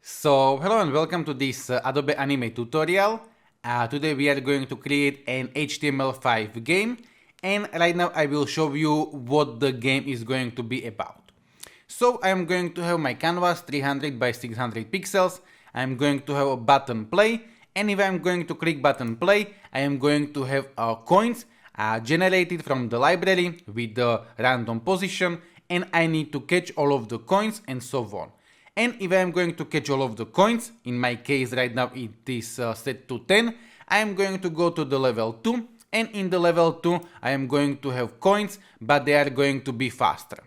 So hello and welcome to this Adobe Animate tutorial. Today we are going to create an HTML5 game, and right now I will show you what the game is going to be about. So I am going to have my canvas 300 by 600 pixels. I am going to have a button play, and if I am going to click button play, I am going to have coins generated from the library with the random position, and I need to catch all of the coins and so on. And if I am going to catch all of the coins, in my case right now it is set to 10, I am going to go to the level 2, and in the level 2 I am going to have coins, but they are going to be faster.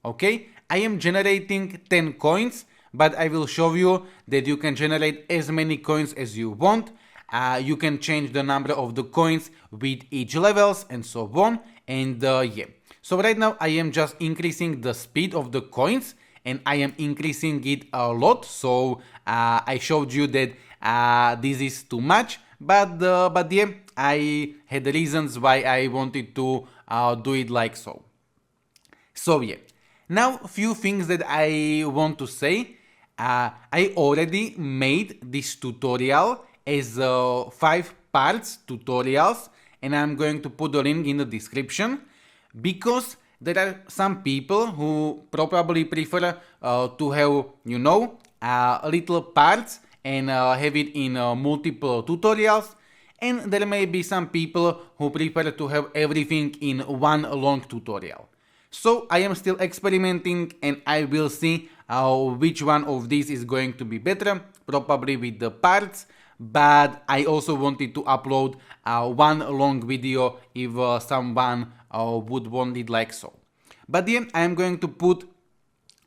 Okay, I am generating 10 coins, but I will show you that you can generate as many coins as you want. You can change the number of the coins with each levels and so on, and yeah. So right now I am just increasing the speed of the coins, and I am increasing it a lot. So I showed you that this is too much, but yeah, I had reasons why I wanted to do it like so. So yeah, now a few things that I want to say. I already made this tutorial as 5 parts tutorials, and I'm going to put the link in the description because there are some people who probably prefer to have, little parts and have it in multiple tutorials. And there may be some people who prefer to have everything in one long tutorial. So I am still experimenting, and I will see which one of these is going to be better, probably with the parts, but I also wanted to upload one long video if someone would want it like so. But then I am going to put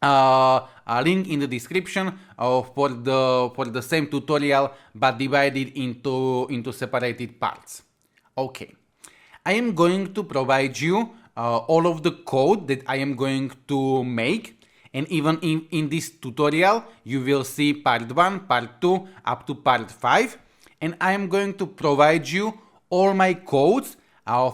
a link in the description for the same tutorial, but divided into separated parts. Okay, I am going to provide you all of the code that I am going to make, and even in this tutorial you will see part 1, part 2 up to part 5, and I am going to provide you all my codes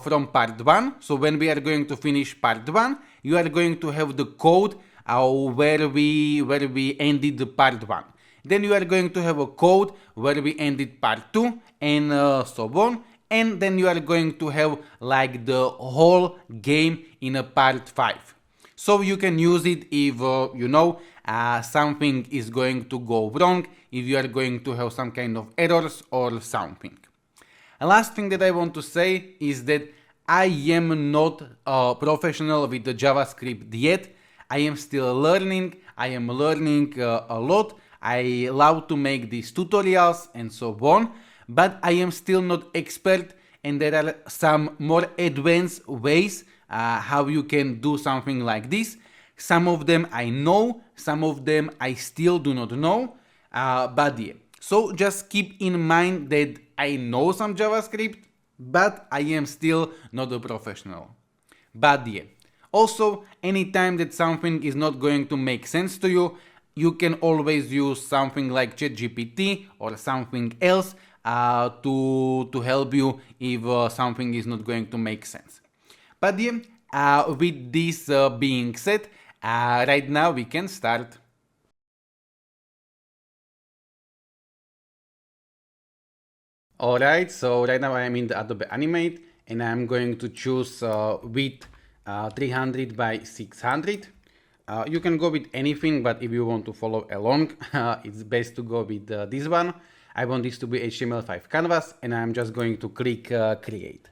from part 1. So when we are going to finish part 1, you are going to have the code where we ended the part 1. Then you are going to have a code where we ended part 2, and so on. And then you are going to have like the whole game in a part 5. So you can use it if something is going to go wrong, if you are going to have some kind of errors or something. And last thing that I want to say is that I am not a professional with the JavaScript yet. I am still learning. I am learning a lot. I love to make these tutorials and so on, but I am still not expert, and there are some more advanced ways how you can do something like this. Some of them I know, some of them I still do not know, but yeah. So just keep in mind that I know some JavaScript, but I am still not a professional. But yeah. Also, anytime that something is not going to make sense to you, you can always use something like ChatGPT or something else to help you if something is not going to make sense. But yeah, with this being said, right now we can start. Alright, so right now I am in the Adobe Animate, and I'm going to choose width 300 by 600. You can go with anything, but if you want to follow along, it's best to go with this one. I want this to be HTML5 canvas, and I'm just going to click create.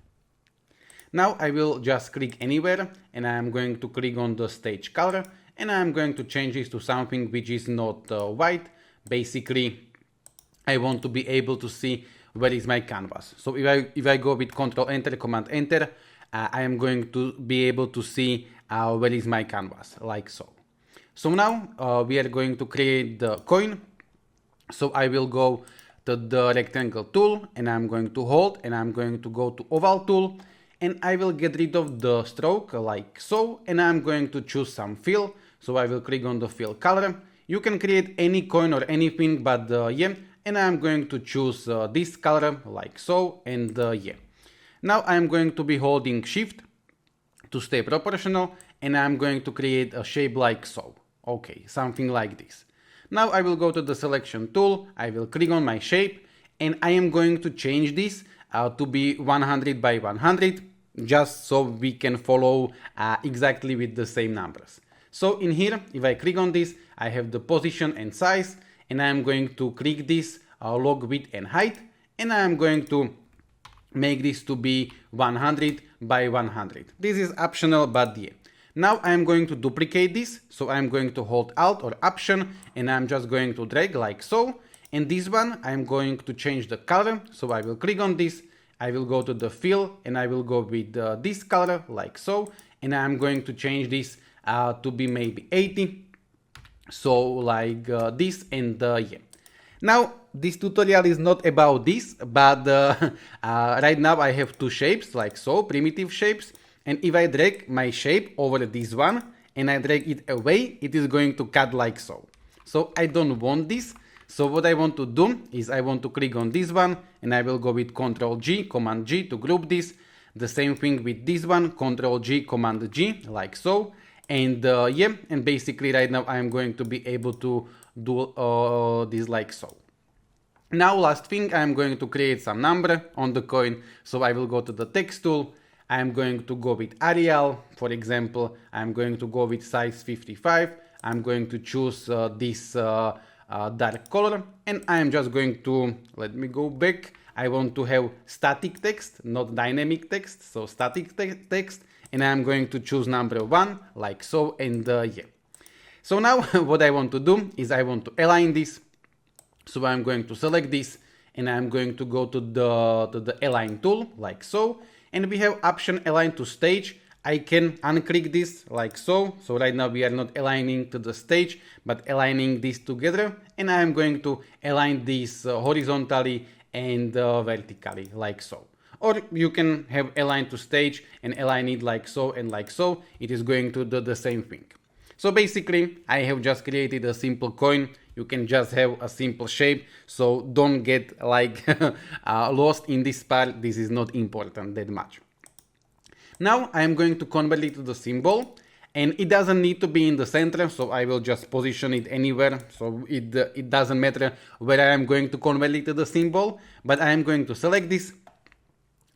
Now I will just click anywhere, and I'm going to click on the stage color, and I'm going to change this to something which is not white. Basically, I want to be able to see where is my canvas. So if I go with Control Enter, Command Enter, I am going to be able to see where is my canvas, like so. So now we are going to create the coin. So I will go to the rectangle tool, and I'm going to hold, and I'm going to go to oval tool, and I will get rid of the stroke like so, and I'm going to choose some fill. So I will click on the fill color. You can create any coin or anything, but yeah, and I'm going to choose this color like so, and yeah. Now I'm going to be holding shift to stay proportional, and I'm going to create a shape like so. Okay, something like this. Now I will go to the selection tool, I will click on my shape, and I am going to change this to be 100 by 100, just so we can follow exactly with the same numbers. So in here, if I click on this, I have the position and size, and I am going to click this log width and height, and I am going to make this to be 100 by 100. This is optional, but yeah. Now I am going to duplicate this, so I am going to hold Alt or Option, and I'm just going to drag like so. And this one, I am going to change the color, so I will click on this, I will go to the fill, and I will go with this color like so, and I am going to change this to be maybe 80, so like this, and yeah. Now this tutorial is not about this, but right now I have two shapes like so, primitive shapes, and if I drag my shape over this one and I drag it away, it is going to cut like so. So I don't want this. So what I want to do is I want to click on this one, and I will go with Ctrl G, Command G to group this. The same thing with this one, Ctrl G, Command G, like so. And yeah, and basically right now I am going to be able to do this like so. Now last thing, I am going to create some number on the coin. So I will go to the text tool. I am going to go with Arial. For example, I am going to go with size 55. I'm going to choose this dark color, and I am just going to, let me go back. I want to have static text, not dynamic text, so static text, and I am going to choose number 1 like so, and yeah. So now what I want to do is I want to align this. So I'm going to select this, and I'm going to go to the align tool like so, and we have option align to stage. I can unclick this like so. So right now we are not aligning to the stage, but aligning this together, and I am going to align this horizontally and vertically like so. Or you can have align to stage and align it like so and like so. It is going to do the same thing. So basically I have just created a simple coin. You can just have a simple shape, so don't get like lost in this part. This is not important that much. Now I am going to convert it to the symbol, and it doesn't need to be in the center, so I will just position it anywhere. So it doesn't matter where I am going to convert it to the symbol, but I am going to select this.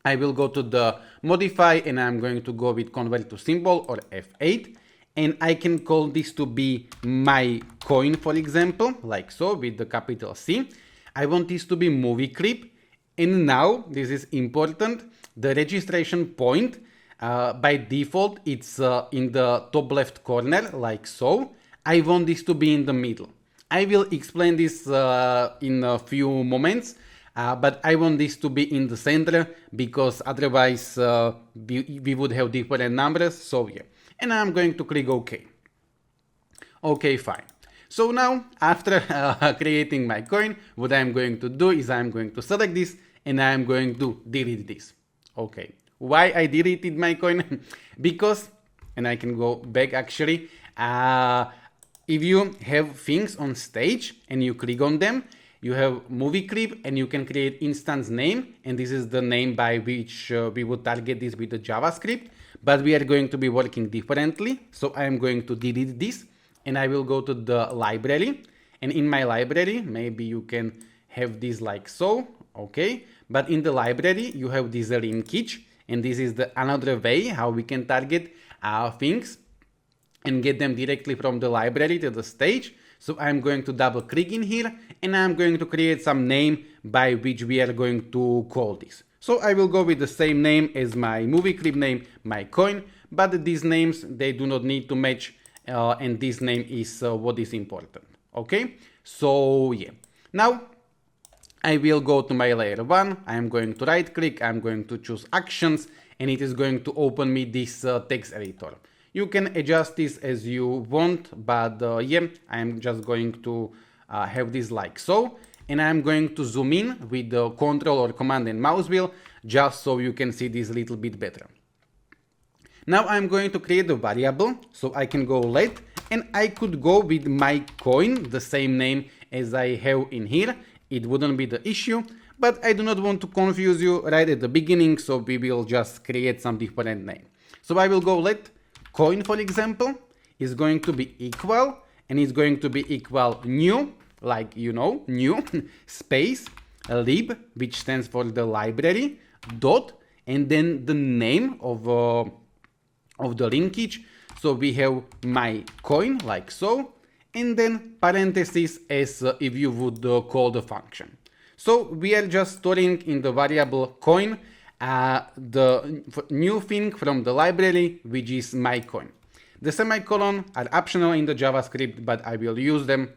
I will go to the modify, and I'm going to go with convert to symbol or F8. And I can call this to be my coin, for example, like so, with the capital C. I want this to be movie clip. And now, this is important, the registration point, by default, it's in the top left corner, like so. I want this to be in the middle. I will explain this in a few moments, but I want this to be in the center, because otherwise we would have different numbers, so yeah. And I'm going to click OK. OK, fine. So now, after creating my coin, what I'm going to do is I'm going to select this, and I'm going to delete this. Okay. Why I deleted my coin? Because, and I can go back actually, if you have things on stage and you click on them, you have movie clip, and you can create instance name, and this is the name by which we would target this with the JavaScript. But we are going to be working differently, so I am going to delete this, and I will go to the library, and in my library maybe you can have this like so, okay, but in the library you have this linkage, and this is the another way how we can target things and get them directly from the library to the stage. So I'm going to double click in here, and I'm going to create some name by which we are going to call this. So I will go with the same name as my movie clip name, my coin, but these names, they do not need to match, and this name is what is important. Okay, so yeah. Now I will go to my layer 1, I am going to right click, I'm going to choose actions, and it is going to open me this text editor. You can adjust this as you want, but yeah, I am just going to have this like so. And I'm going to zoom in with the Control or Command and mouse wheel, just so you can see this a little bit better. Now I'm going to create a variable, so I can go let, and I could go with my coin, the same name as I have in here. It wouldn't be the issue, but I do not want to confuse you right at the beginning, so we will just create some different name. So I will go let coin, for example, is going to be equal, and it's going to be equal new, like you know, new space lib, which stands for the library, dot, and then the name of the linkage. So we have my coin, like so, and then parentheses as if you would call the function. So we are just storing in the variable coin the new thing from the library, which is my coin. The semicolon are optional in the JavaScript, but I will use them.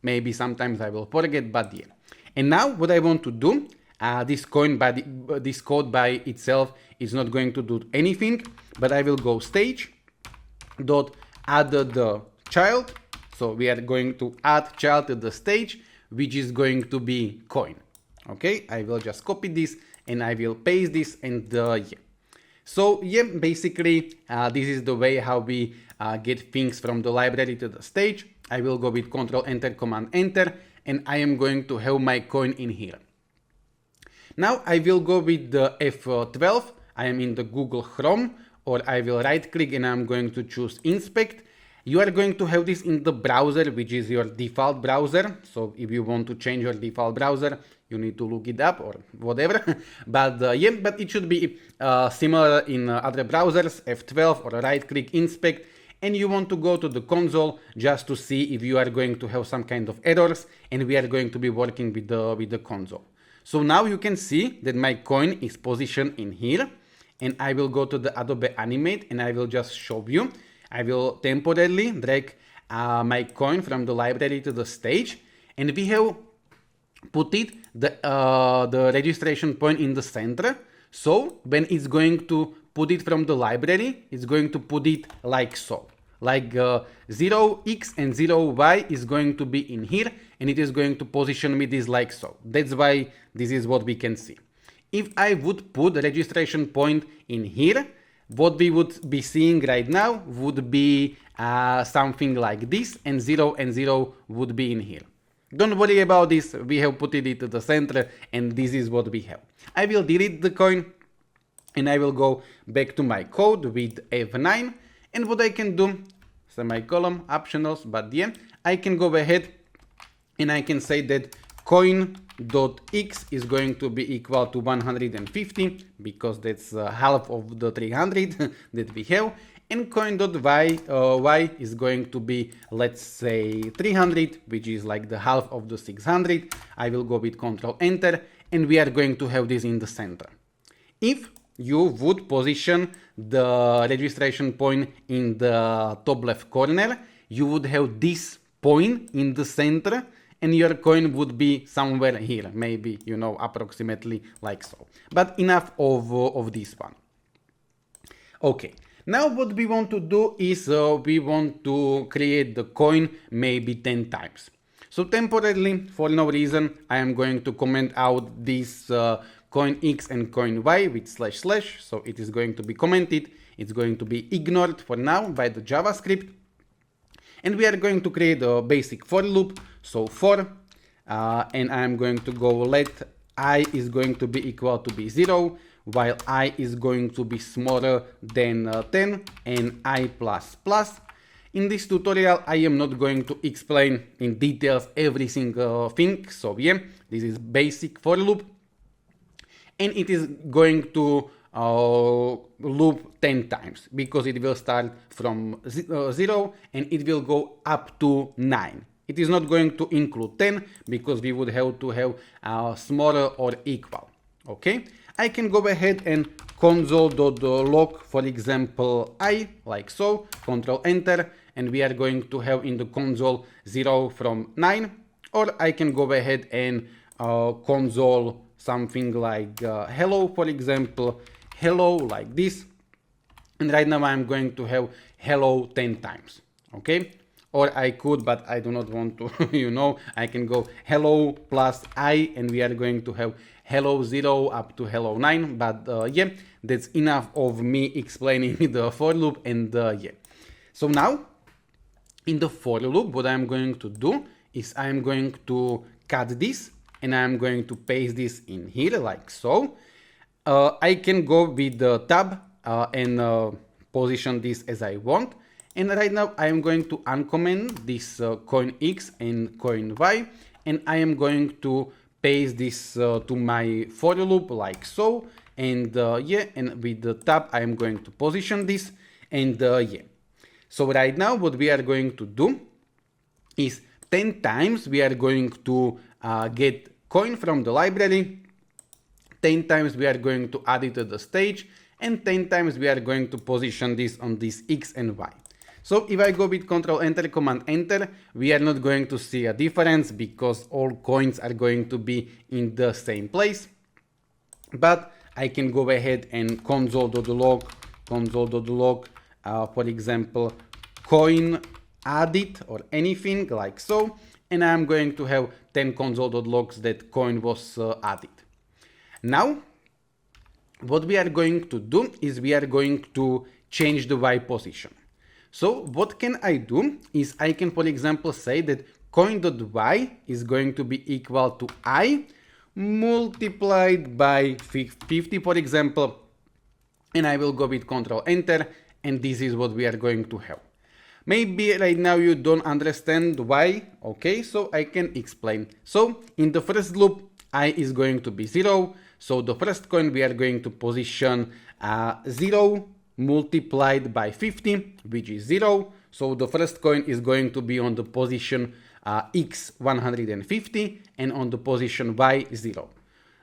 Maybe sometimes I will forget, but yeah. And now what I want to do, this code by itself is not going to do anything, but I will go stage dot add the child. So we are going to add child to the stage, which is going to be coin. Okay, I will just copy this and I will paste this, and yeah. So yeah, basically this is the way how we get things from the library to the stage. I will go with Control Enter, Command Enter, and I am going to have my coin in here. Now I will go with the F12. I am in the Google Chrome, or I will right click and I'm going to choose Inspect. You are going to have this in the browser, which is your default browser. So if you want to change your default browser, you need to look it up or whatever. But yeah, but it should be similar in other browsers, F12 or right click Inspect. And you want to go to the console just to see if you are going to have some kind of errors, and we are going to be working with the console. So now you can see that my coin is positioned in here, and I will go to the Adobe Animate and I will just show you. I will temporarily drag my coin from the library to the stage, and we have put it the registration point in the center. So when it's going to put it from the library, it's going to put it like so. Like 0x and 0y is going to be in here, and it is going to position me this like so. That's why this is what we can see. If I would put the registration point in here, what we would be seeing right now would be something like this, and 0 would be in here. Don't worry about this, we have put it to the center, and this is what we have. I will delete the coin, and I will go back to my code with F9, and what I can do, semicolon, optionals, but yeah, I can go ahead and I can say that coin.x is going to be equal to 150, because that's half of the 300 that we have, and coin.y is going to be, let's say, 300, which is like the half of the 600. I will go with Control Enter, and we are going to have this in the center. If you would position the registration point in the top left corner, you would have this point in the center, and your coin would be somewhere here, maybe, you know, approximately like so. But enough of this one. Okay, now what we want to do is we want to create the coin maybe 10 times. So temporarily, for no reason, I am going to comment out this coin X and coin Y with // so it is going to be commented, it's going to be ignored for now by the JavaScript, and we are going to create a basic for loop. So for, and I am going to go let I is going to be equal to be 0, while I is going to be smaller than 10, and I plus plus. In this tutorial, I am not going to explain in details every single thing, so yeah, this is basic for loop, and it is going to loop 10 times, because it will start from 0 and it will go up to 9. It is not going to include 10, because we would have to have smaller or equal. Okay, I can go ahead and console.log, for example, I, like so, Control Enter, and we are going to have in the console 0 from 9, or I can go ahead and console something like hello, for example, hello, like this, and right now I'm going to have hello 10 times. Okay, or I could, but I do not want to, you know, I can go hello plus I, and we are going to have hello 0 up to hello 9, but yeah, that's enough of me explaining the for loop, and yeah. So now, in the for loop, what I'm going to do is I'm going to cut this, and I'm going to paste this in here, like so. I can go with the tab and position this as I want, And right now I am going to uncomment this coin X and coin Y, and I am going to paste this to my for loop like so. And yeah, and with the tab I am going to position this, and yeah. So right now what we are going to do is 10 times we are going to get coin from the library, 10 times we are going to add it to the stage, and 10 times we are going to position this on this X and Y. So if I go with Control Enter, Command Enter, we are not going to see a difference because all coins are going to be in the same place. But I can go ahead and console.log, for example, coin added or anything like so, and I'm going to have 10 console.logs that coin was added. Now, what we are going to do is we are going to change the Y position. So what can I do is I can, for example, say that coin.y is going to be equal to I multiplied by 50, for example, and I will go with Control Enter, and this is what we are going to have. Maybe right now you don't understand why, okay, so I can explain. So in the first loop, I is going to be 0, so the first coin we are going to position 0 multiplied by 50, which is 0, so the first coin is going to be on the position X 150 and on the position Y 0.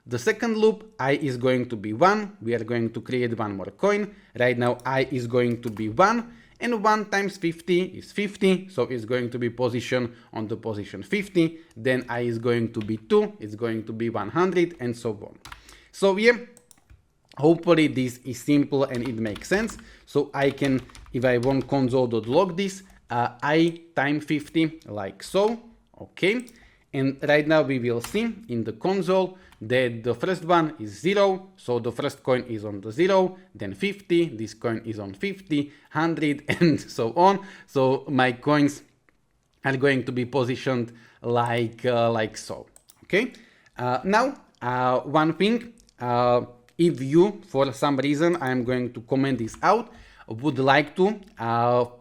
The second loop, I is going to be 1, we are going to create one more coin, right now I is going to be 1, and 1 times 50 is 50, so it's going to be positioned on the position 50, then I is going to be 2, it's going to be 100, and so on. So yeah, hopefully this is simple and it makes sense. So I can, if I want console.log this, I time 50 like so, okay. And right now we will see in the console that the first one is 0, so the first coin is on the 0, then 50, this coin is on 50, 100, and so on. So my coins are going to be positioned like so, okay. Now one thing, if you for some reason, I am going to comment this out, would like to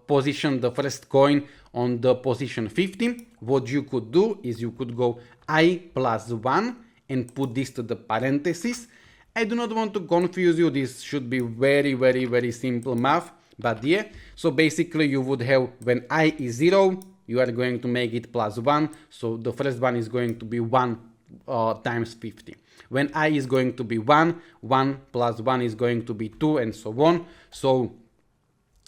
position the first coin on the position 50, what you could do is you could go I plus 1 and put this to the parentheses. I do not want to confuse you, this should be very simple math, but yeah, so basically you would have when I is 0, you are going to make it plus 1, so the first one is going to be 1 times 50. When I is going to be 1, 1 plus 1 is going to be 2, and so on. So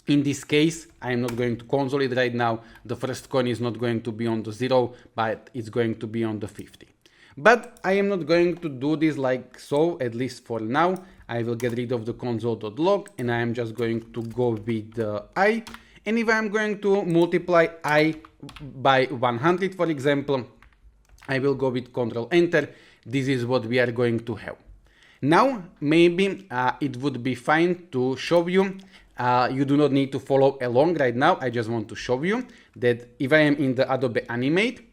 in this case, I am not going to console it right now. The first coin is not going to be on the 0, but it's going to be on the 50. But I am not going to do this like so, at least for now. I will get rid of the console.log and I am just going to go with the I. And if I'm going to multiply I by 100, for example, I will go with Control Enter. This is what we are going to have. Now, maybe it would be fine to show you. You do not need to follow along right now. I just want to show you that if I am in the Adobe Animate,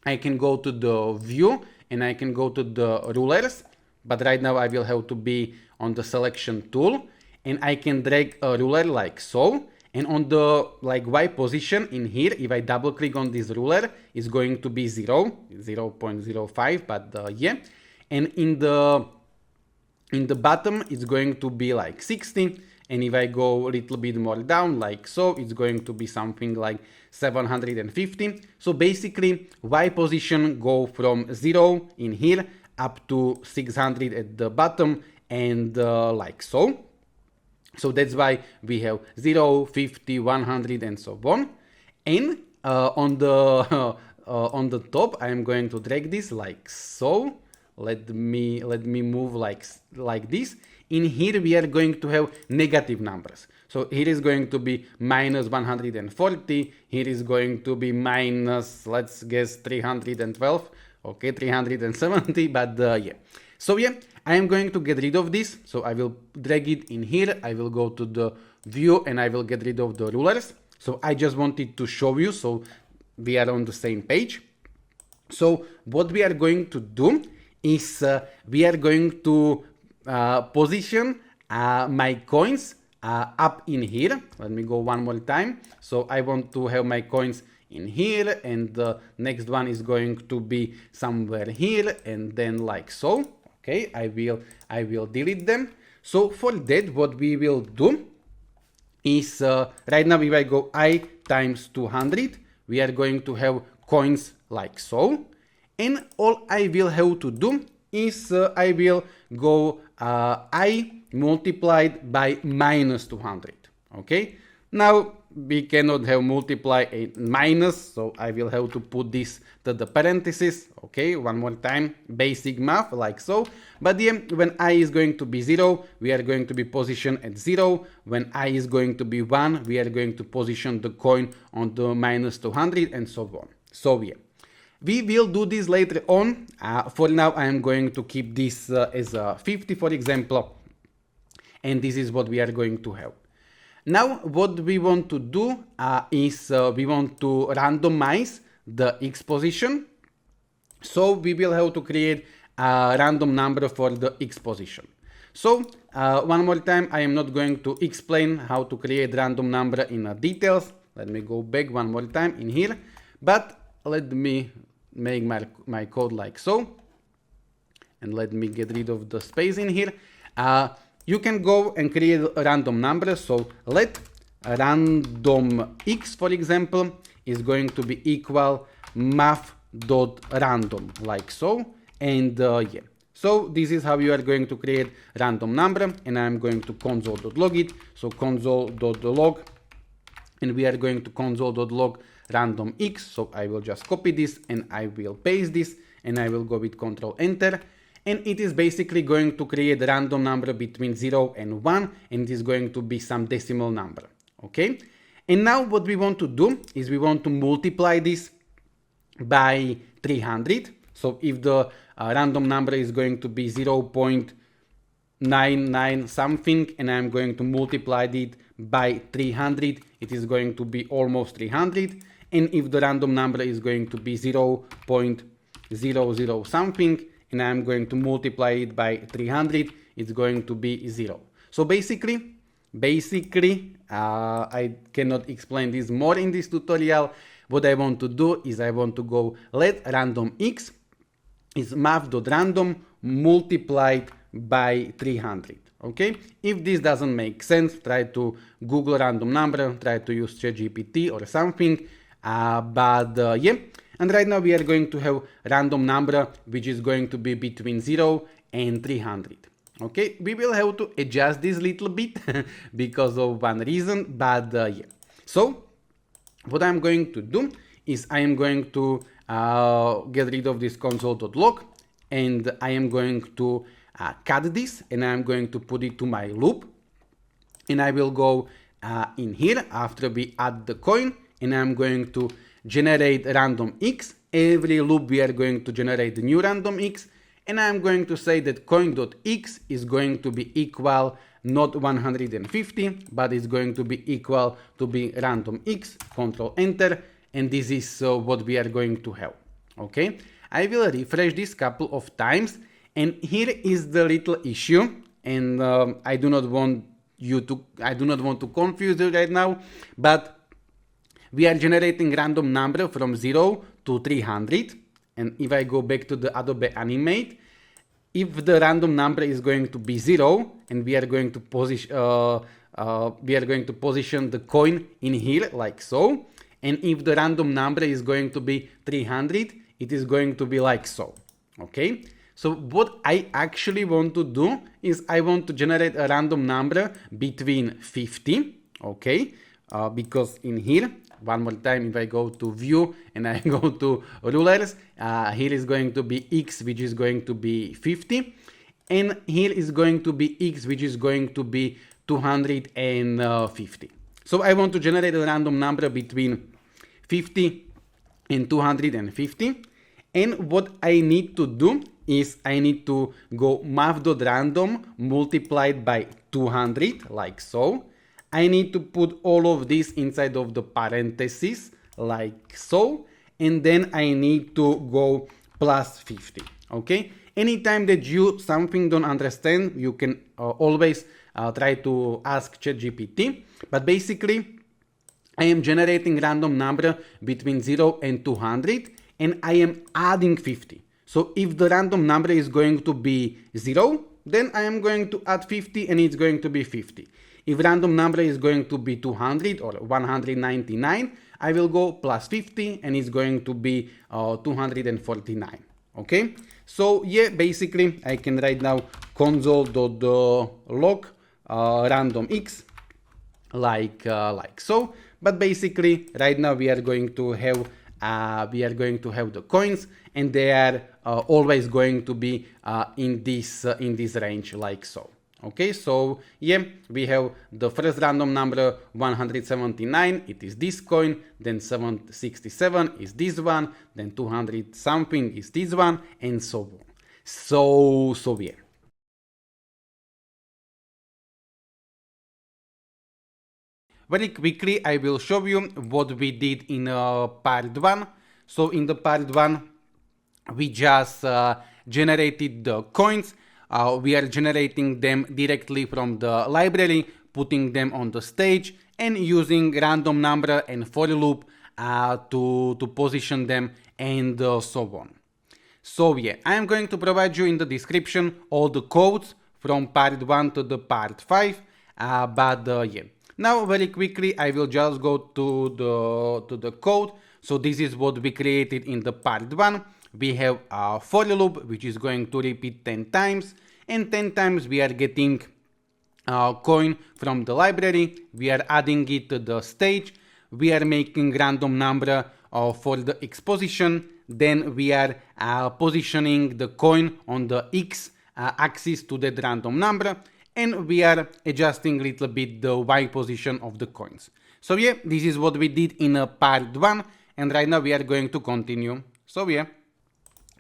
I can go to the view and I can go to the rulers. But right now I will have to be on the selection tool and I can drag a ruler like so. And on the Y position in here, if I double click on this ruler, it's going to be 0, 0.05, but yeah. And in the bottom, it's going to be like 60. And if I go a little bit more down like so, it's going to be something like 750. So basically, Y position go from 0 in here up to 600 at the bottom and like so. So that's why we have 0, 50, 100 and so on. And on the top, I am going to drag this like so. Let me move like this. In here we are going to have negative numbers. So here is going to be minus 140. Here is going to be minus, let's guess, 312. Okay, 370, but yeah. So yeah, I am going to get rid of this. So I will drag it in here. I will go to the view and I will get rid of the rulers. So I just wanted to show you so we are on the same page. So what we are going to do is we are going to position my coins up in here. Let me go one more time. So I want to have my coins in here, and the next one is going to be somewhere here, and then like so. Okay, I will delete them. So for that, what we will do is right now if I go I times 200, we are going to have coins like so, and all I will have to do is I will go I multiplied by minus 200. Okay, now we cannot have multiply and minus, so I will have to put this to the parentheses. Okay, one more time, basic math like so. But then when I is going to be 0, we are going to be positioned at 0. When I is going to be 1, we are going to position the coin on the minus 200, and so on. So yeah, we will do this later on. For now I am going to keep this as a 50, for example, and this is what we are going to have. Now what we want to do is we want to randomize the x position. So we will have to create a random number for the x position. So one more time, I am not going to explain how to create random number in details. Let me go back one more time in here, but let me make my code like so, and let me get rid of the space in here. You can go and create a random number. So let random x, for example, is going to be equal math.random like so, and yeah. So this is how you are going to create random number, and I'm going to console.log it. So console.log, and we are going to console.log random x. So I will just copy this and I will paste this, and I will go with Control Enter. And it is basically going to create a random number between 0 and 1, and it is going to be some decimal number. Okay, and now what we want to do is we want to multiply this by 300. So if the random number is going to be 0.99 something, and I'm going to multiply it by 300, it is going to be almost 300. And if the random number is going to be 0.00 something, and I'm going to multiply it by 300, it's going to be 0. So basically, I cannot explain this more in this tutorial. What I want to do is I want to go let random x is math.random multiplied by 300. Okay, if this doesn't make sense, try to Google random number, try to use ChatGPT or something. Yeah. And right now we are going to have random number which is going to be between 0 and 300. Okay, we will have to adjust this little bit because of one reason, but yeah. So what I'm going to do is I am going to get rid of this console.log, and I am going to cut this, and I'm going to put it to my loop, and I will go in here after we add the coin, and I'm going to generate random x. Every loop we are going to generate the new random x, and I'm going to say that coin.x is going to be equal not 150, but it's going to be equal to be random x. Control Enter, and this is what we are going to have. Okay, I will refresh this couple of times, and here is the little issue, and I do not want to confuse you right now, but we are generating random number from 0 to 300, and if I go back to the Adobe Animate, if the random number is going to be 0, and we are going to position the coin in here like so, and if the random number is going to be 300, it is going to be like so. Okay, so what I actually want to do is I want to generate a random number between 50. Okay, because in here, one more time, if I go to view and I go to rulers, here is going to be x, which is going to be 50, and here is going to be x, which is going to be 250. So I want to generate a random number between 50 and 250, and what I need to do is I need to go math.random multiplied by 200 like so. I need to put all of this inside of the parentheses like so, and then I need to go plus 50. Okay, anytime that you something don't understand, you can always try to ask ChatGPT, but basically I am generating random number between 0 and 200 and I am adding 50. So if the random number is going to be 0, then I am going to add 50 and it's going to be 50. If random number is going to be 200 or 199, I will go plus 50 and it's going to be 249. Okay, so yeah, basically I can write now console.log random x like so. But basically right now we are going to have the coins, and they are always going to be in this range like so. Okay, so yeah, we have the first random number 179, it is this coin, then 767 is this one, then 200 something is this one, and so on. So yeah. Very quickly, I will show you what we did in part 1. So in the part 1, we just generated the coins. We are generating them directly from the library, putting them on the stage, and using random number and for loop to position them, and so on. So yeah, I am going to provide you in the description all the codes from part 1 to the part 5, yeah. Now very quickly I will just go to the code. So this is what we created in the part 1. We have a for loop which is going to repeat 10 times, and 10 times we are getting a coin from the library, we are adding it to the stage, we are making random number for the x position, then we are positioning the coin on the x axis to that random number, and we are adjusting a little bit the y position of the coins. So yeah, this is what we did in part 1, and right now we are going to continue. So yeah,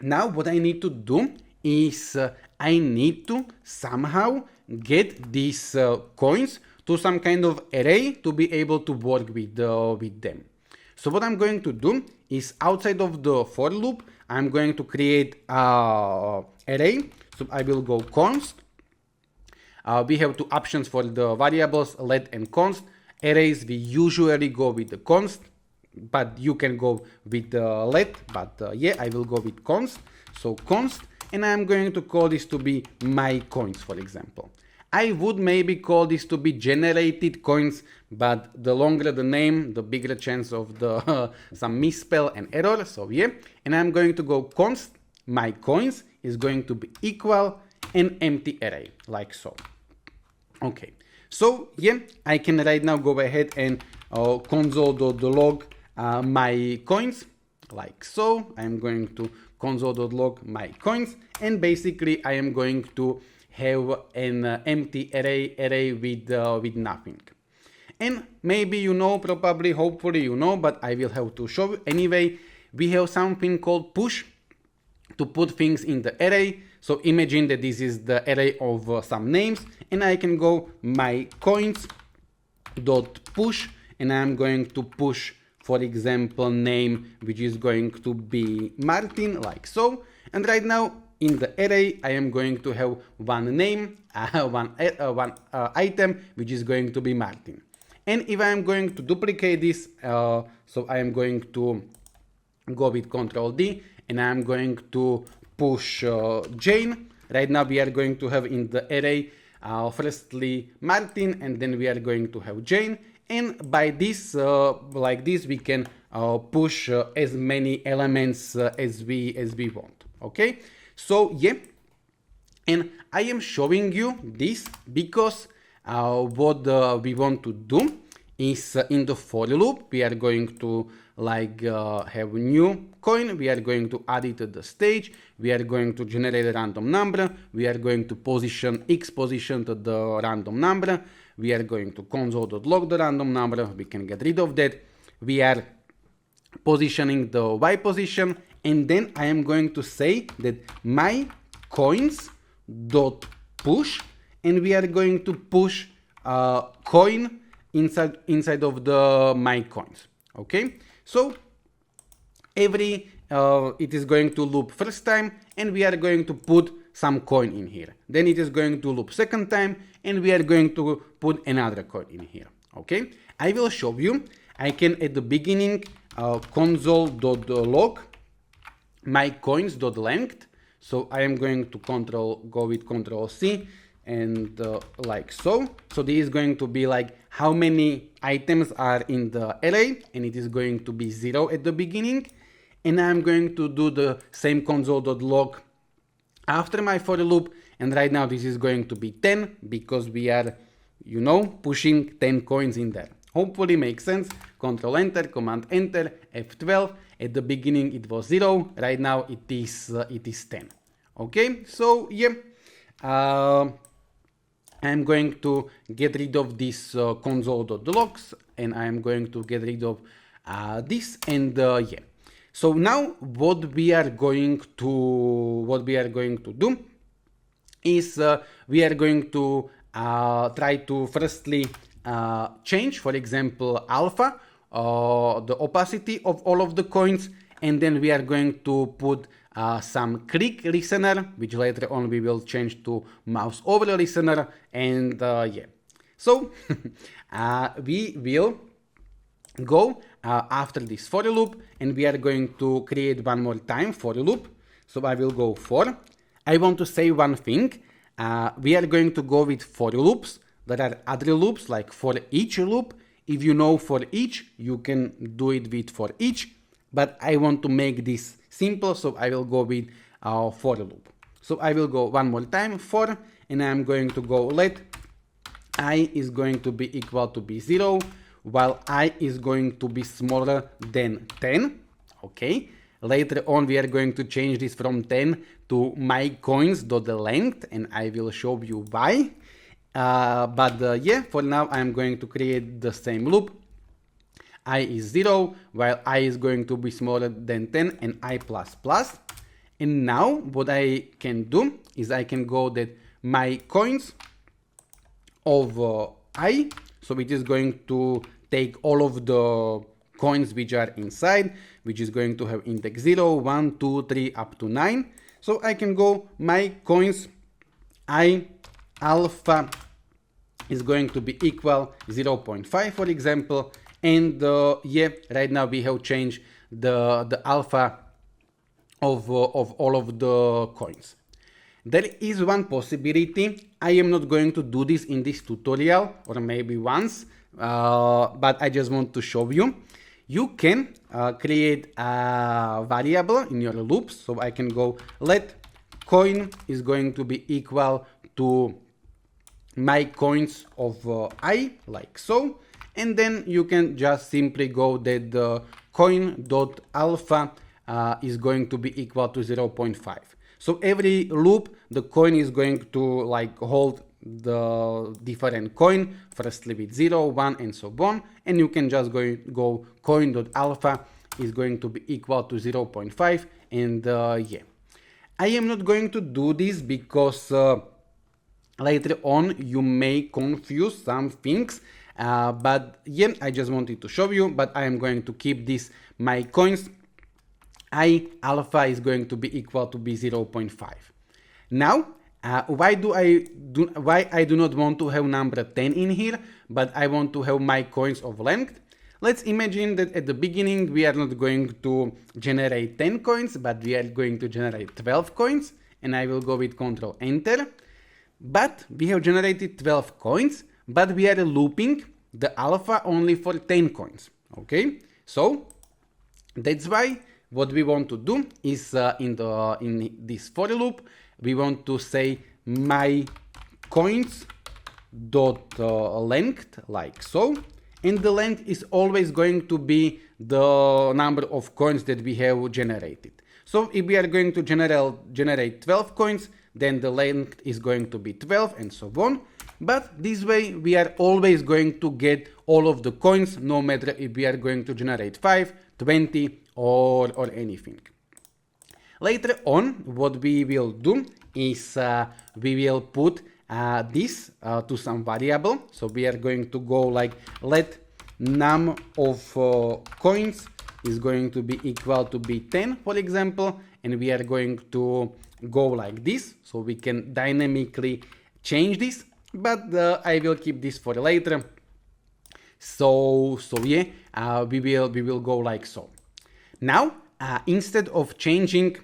now what I need to do is I need to somehow get these coins to some kind of array to be able to work with them. So what I'm going to do is outside of the for loop, I'm going to create an array. So I will go const. We have two options for the variables, let and const. Arrays, we usually go with the const, but you can go with the let, but yeah, I will go with const. So const, and I'm going to call this to be my coins, for example. I would maybe call this to be generated coins, but the longer the name, the bigger chance of the some misspell and error. So yeah, and I'm going to go const my coins is going to be equal an empty array like so. Okay, so yeah, I can right now go ahead and console.log my coins like so. I'm going to console.log my coins, and basically I am going to have an empty array with nothing. And maybe you know, probably, hopefully you know, but I will have to show you anyway. We have something called push to put things in the array. So imagine that this is the array of some names, and I can go my coins dot push, and I'm going to push, for example, name which is going to be Martin like so. And right now in the array I am going to have one name, one item which is going to be Martin. And if I am going to duplicate this, so I am going to go with Ctrl D, and I am going to push Jane. Right now we are going to have in the array firstly Martin, and then we are going to have Jane. And by this, like this, we can push as many elements as we want. Okay, so yeah, and I am showing you this because what we want to do is in the for loop we are going to have a new coin, we are going to add it to the stage, we are going to generate a random number, we are going to position x position to the random number, we are going to console.log the random number, we can get rid of that, we are positioning the y position, and then I am going to say that my coins dot push, and we are going to push coin inside of the my coins. Okay, so every it is going to loop first time, and we are going to put some coin in here. Then it is going to loop second time, and we are going to put another coin in here. Okay, I will show you. I can at the beginning console.log my coins.length. So I am going to go with Control C and like so. So this is going to be like how many items are in the array, and it is going to be 0 at the beginning. And I'm going to do the same console.log after my for loop, and right now this is going to be 10 because we are, you know, pushing 10 coins in there. Hopefully makes sense. Control Enter, Command Enter, F12. At the beginning it was 0, right now it is 10. Okay, so yeah, I'm going to get rid of this console.logs, and I'm going to get rid of this, and yeah. So now what we are going to do is we are going to try to firstly change, for example, alpha, the opacity of all of the coins, and then we are going to put some click listener, which later on we will change to mouse over listener, and yeah. So we will go after this for loop, and we are going to create one more time for loop. So I will go for. I want to say one thing. We are going to go with for loops. There are other loops like for each loop. If you know for each, you can do it with for each, but I want to make this simple, so I will go with for loop. So I will go one more time for, and I'm going to go let I is going to be equal to be 0, while I is going to be smaller than 10. Okay. Later on we are going to change this from 10 to my coins.length, and I will show you why. But yeah, for now I'm going to create the same loop. I is 0, while I is going to be smaller than 10, and I plus plus. And now what I can do is I can go that my coins of I, so it is going to take all of the coins which are inside, which is going to have index 0, 1, 2, 3 up to 9. So I can go my coins I alpha is going to be equal 0.5, for example, and yeah, right now we have changed the alpha of all of the coins. There is one possibility. I am not going to do this in this tutorial, or maybe once, but I just want to show you. You can create a variable in your loops. So I can go let coin is going to be equal to my coins of I, like so. And then you can just simply go that the coin.alpha is going to be equal to 0.5. So every loop, the coin is going to like hold the different coin, firstly with 0, 1, and so on. And you can just go coin.alpha is going to be equal to 0.5. And yeah, I am not going to do this because later on you may confuse some things. But yeah, I just wanted to show you, but I am going to keep this my coins I alpha is going to be equal to be 0.5. Now, why I do not want to have number 10 in here, but I want to have my coins of length? Let's imagine that at the beginning we are not going to generate 10 coins, but we are going to generate 12 coins, and I will go with Control Enter. But we have generated 12 coins, but we are looping the alpha only for 10 coins. Okay, so that's why what we want to do is in this for loop we want to say my coins dot length, like so, and the length is always going to be the number of coins that we have generated. So if we are going to generate 12 coins, then the length is going to be 12, and so on. But this way we are always going to get all of the coins, no matter if we are going to generate 5, 20 or anything. Later on, what we will do is we will put this to some variable. So we are going to go like let num of coins is going to be equal to be 10, for example, and we are going to go like this, so we can dynamically change this, but I will keep this for later. So yeah, we will go like so. Now, instead of changing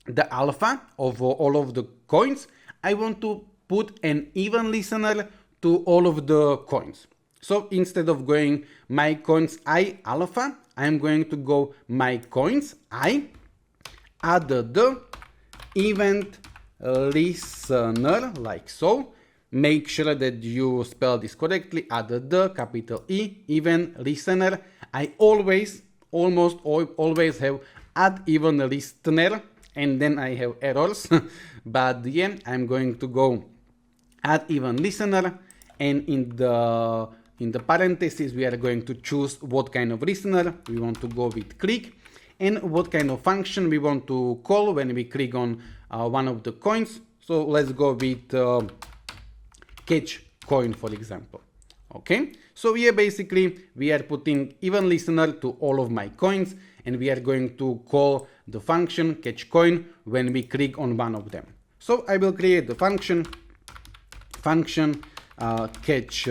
the alpha of all of the coins, I want to put an even listener to all of the coins. So instead of going my coins I alpha, I'm going to go my coins I add the event listener like so. Make sure that you spell this correctly. Add the capital E event listener. I almost always have add even listener, and then I have errors. But yeah, I'm going to go add even listener, and in the parentheses we are going to choose what kind of listener we want to go with click, and what kind of function we want to call when we click on one of the coins. So let's go with catch coin, for example. Okay, so here basically we are putting even listener to all of my coins, and we are going to call the function catch coin when we click on one of them. So I will create the function catch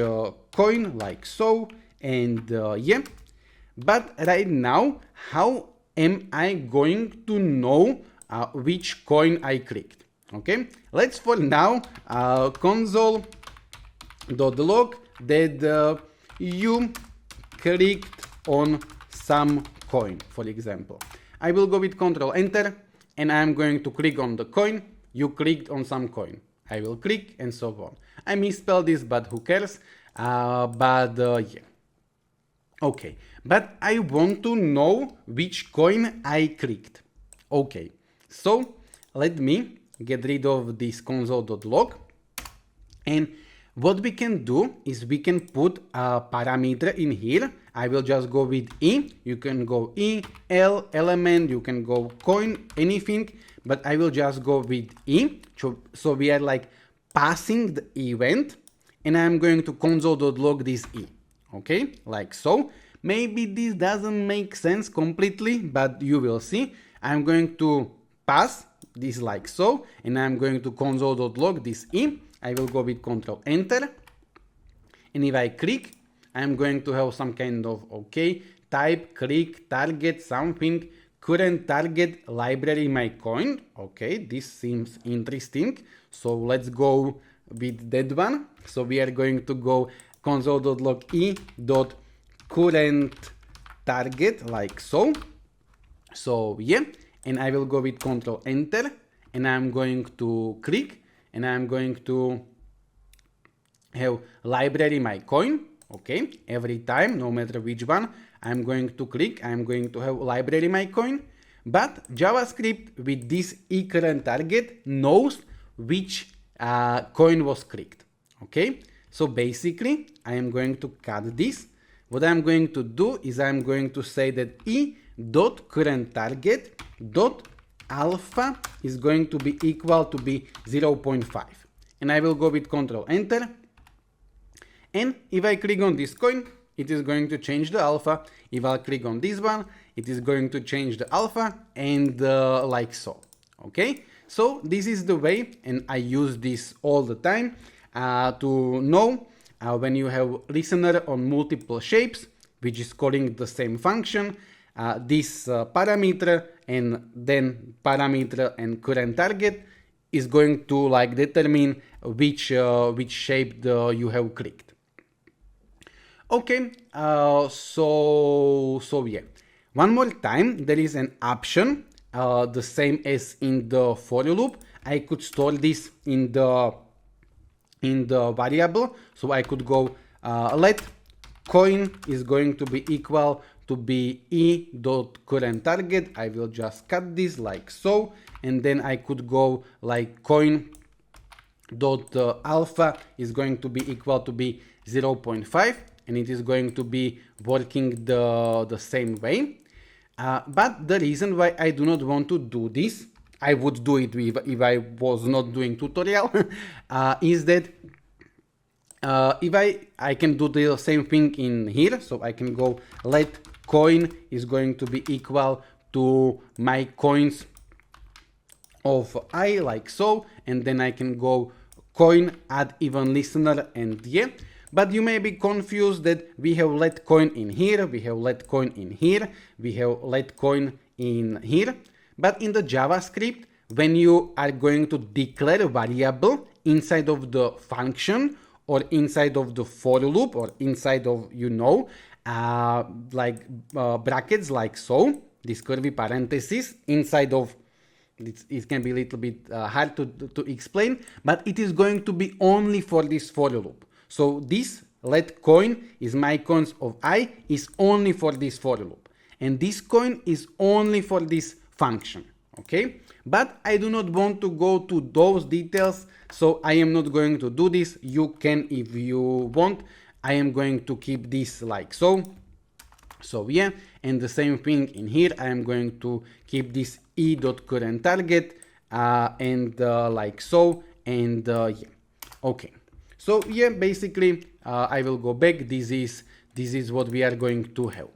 coin like so, and yeah. But right now, how am I going to know which coin I clicked? Okay, let's for now console.log that you clicked on some coin, for example. I will go with Control Enter, and I'm going to click on the coin. You clicked on some coin. I will click, and so on. I misspelled this, but who cares? Yeah. Okay, but I want to know which coin I clicked. Okay, so let me get rid of this console.log, and what we can do is we can put a parameter in here. I will just go with E. You can go E, L, element, you can go coin, anything, but I will just go with E. So we are like passing the event, and I'm going to console.log this E. Okay, like so. Maybe this doesn't make sense completely, but you will see. I'm going to pass this like so, and I'm going to console.log this E. I will go with Control Enter, and if I click, I'm going to have some kind of type, click, target, something, current target, library, my coin. Okay, this seems interesting. So let's go with that one. So we are going to go console.log e dot current target like so. So yeah, and I will go with Control Enter, and I'm going to click, and I'm going to have library my coin. Okay, every time, no matter which one, I'm going to click, I'm going to have library my coin. But JavaScript with this eCurrent target knows which coin was clicked. Okay, so basically I am going to cut this. What I'm going to do is I'm going to say that e.currentTarget.alpha is going to be equal to be 0.5. And I will go with Control Enter. And if I click on this coin, it is going to change the alpha. If I click on this one, it is going to change the alpha, and like so. Okay, so this is the way, and I use this all the time to know when you have listener on multiple shapes, which is calling the same function, this parameter and then parameter and current target is going to like determine which shape you have clicked. Okay, so yeah. One more time, there is an option, the same as in the for loop. I could store this in the variable, so I could go let coin is going to be equal to be e.currentTarget. I will just cut this like so, and then I could go like coin dot alpha is going to be equal to be 0.5, and it is going to be working the same way. But the reason why I do not want to do this, I would do it if I was not doing tutorial, is that if I can do the same thing in here, so I can go let coin is going to be equal to my coins of I like so, and then I can go coin, add even listener, and yeah. But you may be confused that we have let coin in here, we have let coin in here, we have let coin in here. But in the JavaScript, when you are going to declare a variable inside of the function or inside of the for loop or inside of, brackets like so, this curly parenthesis inside of, it can be a little bit hard to explain, but it is going to be only for this for loop. So this let coin is my coins of I is only for this for loop, and this coin is only for this function. Okay, but I do not want to go to those details, so I am not going to do this. You can if you want. I am going to keep this like so. So yeah, and the same thing in here. I am going to keep this e.currentTarget and like so, and yeah. Okay. So yeah, basically I will go back. This is what we are going to have.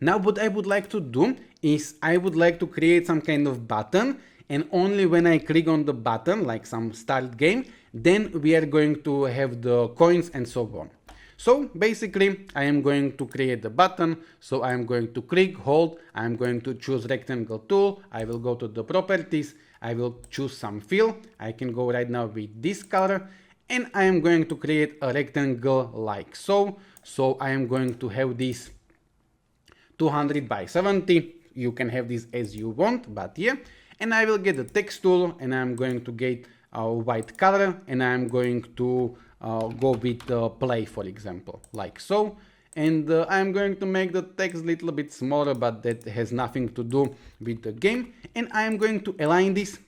Now what I would like to do is I would like to create some kind of button, and only when I click on the button, like some start game, then we are going to have the coins and so on. So basically I am going to create the button. So I am going to click, hold, I am going to choose rectangle tool, I will go to the properties, I will choose some fill, I can go right now with this color, and I am going to create a rectangle like so. So I am going to have this 200 by 70. You can have this as you want, but yeah. And I will get the text tool, and I'm going to get a white color, and I'm going to go with play, for example, like so. And I'm going to make the text a little bit smaller, but that has nothing to do with the game. And I'm going to align this.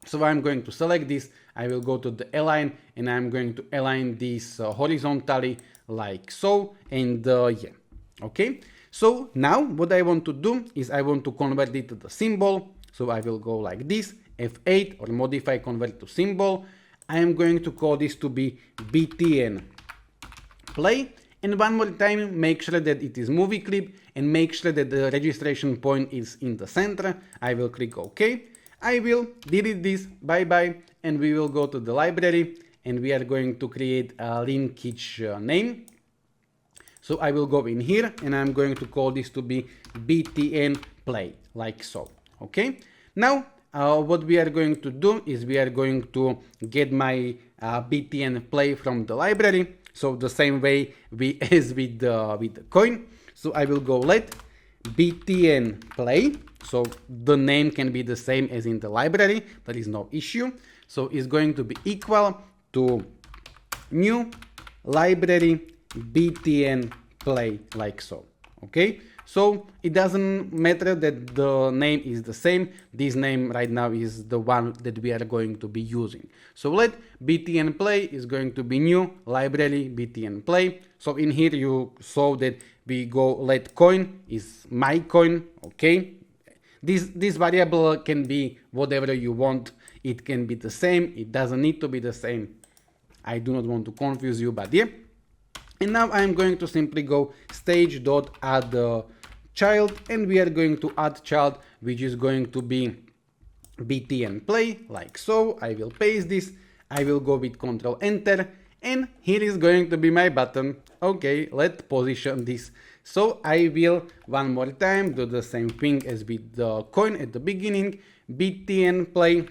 So I'm going to select this, I will go to the align, and I'm going to align this horizontally like so, and yeah, okay. So now what I want to do is I want to convert it to the symbol. So I will go like this, F8 or modify convert to symbol. I am going to call this to be BTN play. And one more time, make sure that it is movie clip and make sure that the registration point is in the center. I will click OK. I will delete this, bye bye, and we will go to the library, and we are going to create a linkage name. So I will go in here, and I'm going to call this to be BTN play, like so. Okay. Now what we are going to do is we are going to get my BTN play from the library. So the same way as with the coin. So I will go let BTN play. So the name can be the same as in the library. There is no issue. So it's going to be equal to new library BTN play, like so. Okay. So it doesn't matter that the name is the same. This name right now is the one that we are going to be using. So let BTN play is going to be new library BTN play. So in here you saw that we go let coin is my coin. Okay. This variable can be whatever you want. It can be the same. It doesn't need to be the same. I do not want to confuse you, but yeah. And now I'm going to simply go stage.add child, and we are going to add child, which is going to be BTN play, like so. I will paste this. I will go with Control Enter, and here is going to be my button. Okay, let's position this. So I will one more time do the same thing as with the coin at the beginning. BTN play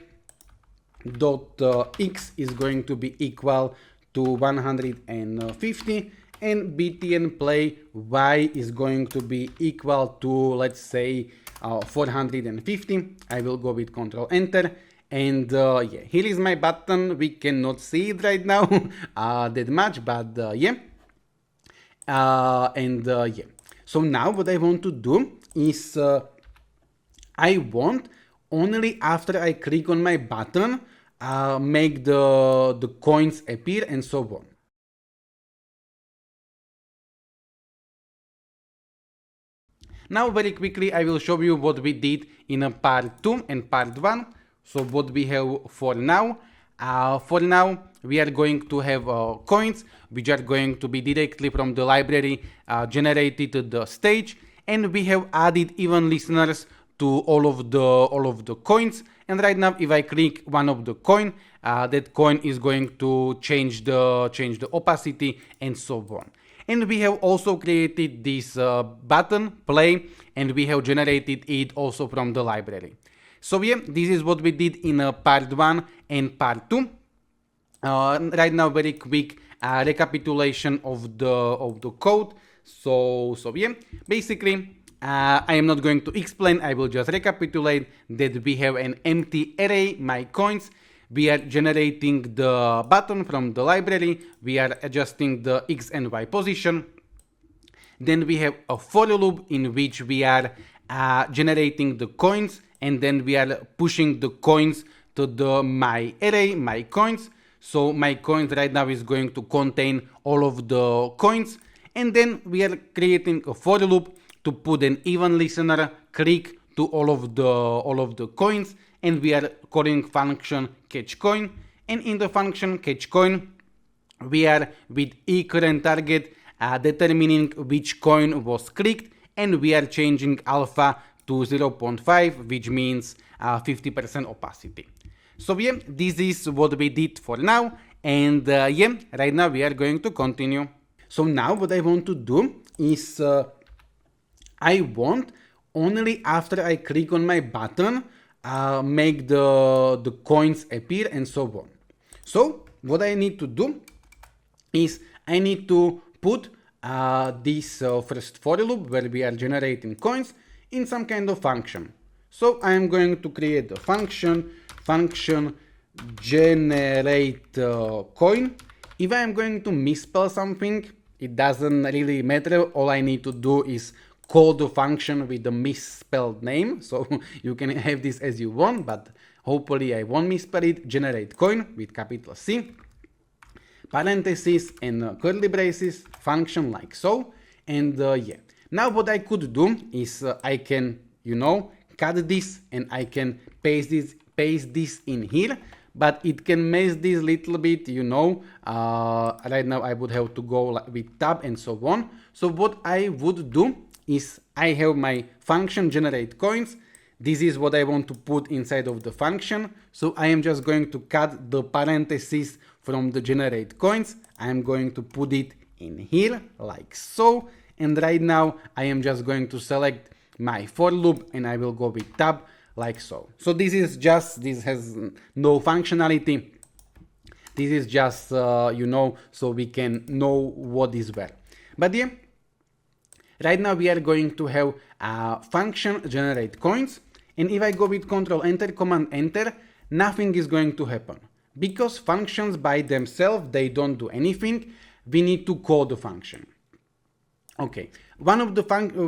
dot x is going to be equal to 150, and BTN play y is going to be equal to, let's say, 450. I will go with Control Enter, and yeah, here is my button. We cannot see it right now that much, but yeah. Yeah. So now what I want to do is I want only after I click on my button make the coins appear and so on. Now very quickly I will show you what we did in part 2 and part 1. So what we have for now. For now we are going to have coins which are going to be directly from the library generated to the stage, and we have added even listeners to all of the coins. And right now, if I click one of the coin, that coin is going to change the opacity and so on. And we have also created this button play, and we have generated it also from the library. So yeah, this is what we did in part 1 and part 2. Right now, very quick recapitulation of the code. So yeah, basically, I am not going to explain. I will just recapitulate that we have an empty array, my coins. We are generating the button from the library. We are adjusting the X and Y position. Then we have a for loop in which we are generating the coins, and then we are pushing the coins to the my array, my coins. So my coins right now is going to contain all of the coins. And then we are creating a for loop to put an even listener click to all of the coins, and we are calling function catch coin. And in the function catch coin, we are with eCurrent target determining which coin was clicked, and we are changing alpha to 0.5, which means 50% opacity. So yeah, this is what we did for now, and yeah, right now we are going to continue. So now what I want to do is I want only after I click on my button make the coins appear and so on. So what I need to do is I need to put this first for loop where we are generating coins in some kind of function. So I am going to create a function generate coin. If I am going to misspell something, it doesn't really matter. All I need to do is call the function with the misspelled name. So you can have this as you want, but hopefully I won't misspell it. Generate coin with capital C, parentheses and curly braces, function like so. And yeah, now what I could do is I can, cut this and I can paste this in here, but it can mess this little bit, right now I would have to go with tab and so on. So what I would do is I have my function generate coins. This is what I want to put inside of the function. So I am just going to cut the parentheses from the generate coins. I am going to put it in here like so. And right now I am just going to select my for loop and I will go with tab like so. So this has no functionality. This is just, so we can know what is where. But yeah, right now we are going to have a function generate coins. And if I go with Control Enter, Command Enter, nothing is going to happen. Because functions by themselves, they don't do anything. We need to call the function. Okay, one of the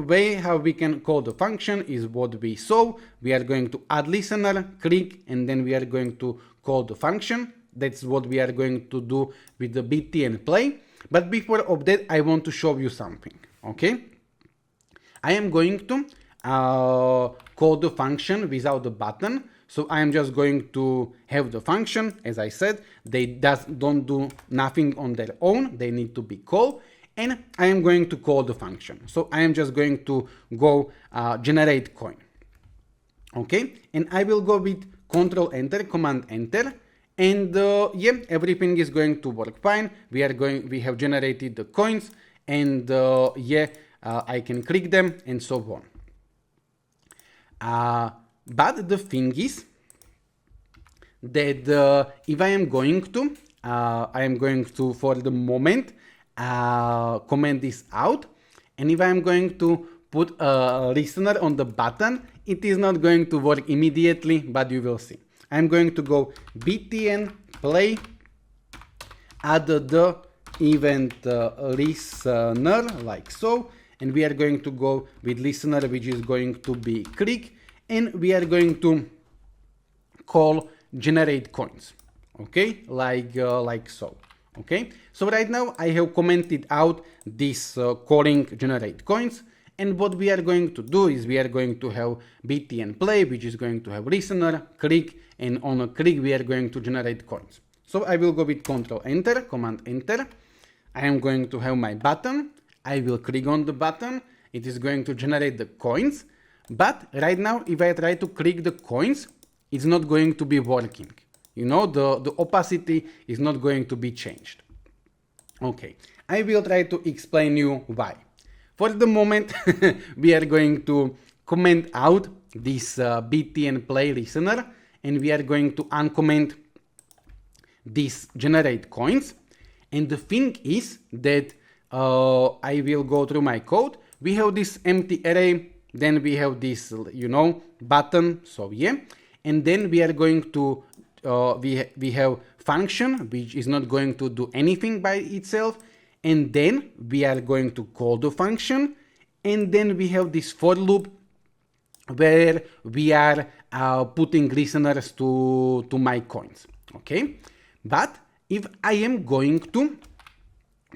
way how we can call the function is what we saw. We are going to add listener, click, and then we are going to call the function. That's what we are going to do with the btn play. But before of that, I want to show you something. Okay, I am going to call the function without the button. So I am just going to have the function. As I said, they don't do nothing on their own. They need to be called. And I am going to call the function. So I am just going to go generate coin. Okay, and I will go with Control Enter, Command Enter, and yeah, everything is going to work fine. We have generated the coins, and yeah, I can click them and so on. But the thing is that if I am going to for the moment comment this out, and if I am going to put a listener on the button, it is not going to work immediately, but you will see. I'm going to go btn play, add the event listener like so, and we are going to go with listener, which is going to be click, and we are going to call generate coins. Okay, like so. Okay, so right now I have commented out this calling generate coins, and what we are going to do is we are going to have btn play, which is going to have listener, click, and on a click we are going to generate coins. So I will go with Control Enter, Command Enter. I am going to have my button. I will click on the button. It is going to generate the coins, But right now, if I try to click the coins, it's not going to be working. You know, the opacity is not going to be changed. Okay, I will try to explain you why. For the moment, we are going to comment out this btn play listener, and we are going to uncomment this generate coins. And the thing is that I will go through my code. We have this empty array, then we have this, you know, button, so yeah, and then we are going to we have function which is not going to do anything by itself, and then we are going to call the function, and then we have this for loop where we are putting listeners to my coins. Okay, but if I am going to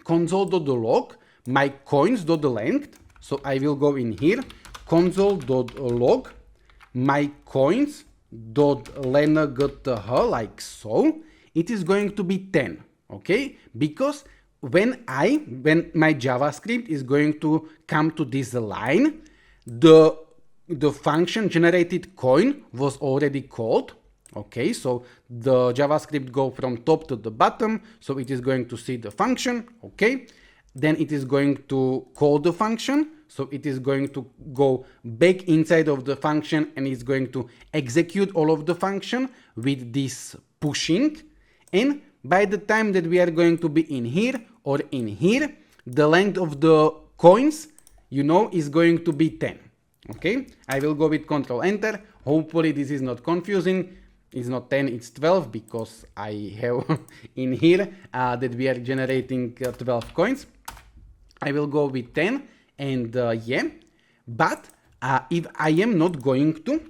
console.log my coins.length, so I will go in here, console.log my coins.length, like so, it is going to be 10, okay? Because when my JavaScript is going to come to this line, the function generated coin was already called. Okay, so the JavaScript go from top to the bottom, so it is going to see the function, okay? Then it is going to call the function, so it is going to go back inside of the function and it's going to execute all of the function with this pushing. And by the time that we are going to be in here or in here, the length of the coins, you know, is going to be 10. Okay, I will go with Control Enter. Hopefully this is not confusing. It's not 10, it's 12, because I have in here that we are generating 12 coins. I will go with 10, and yeah, but if I am not going to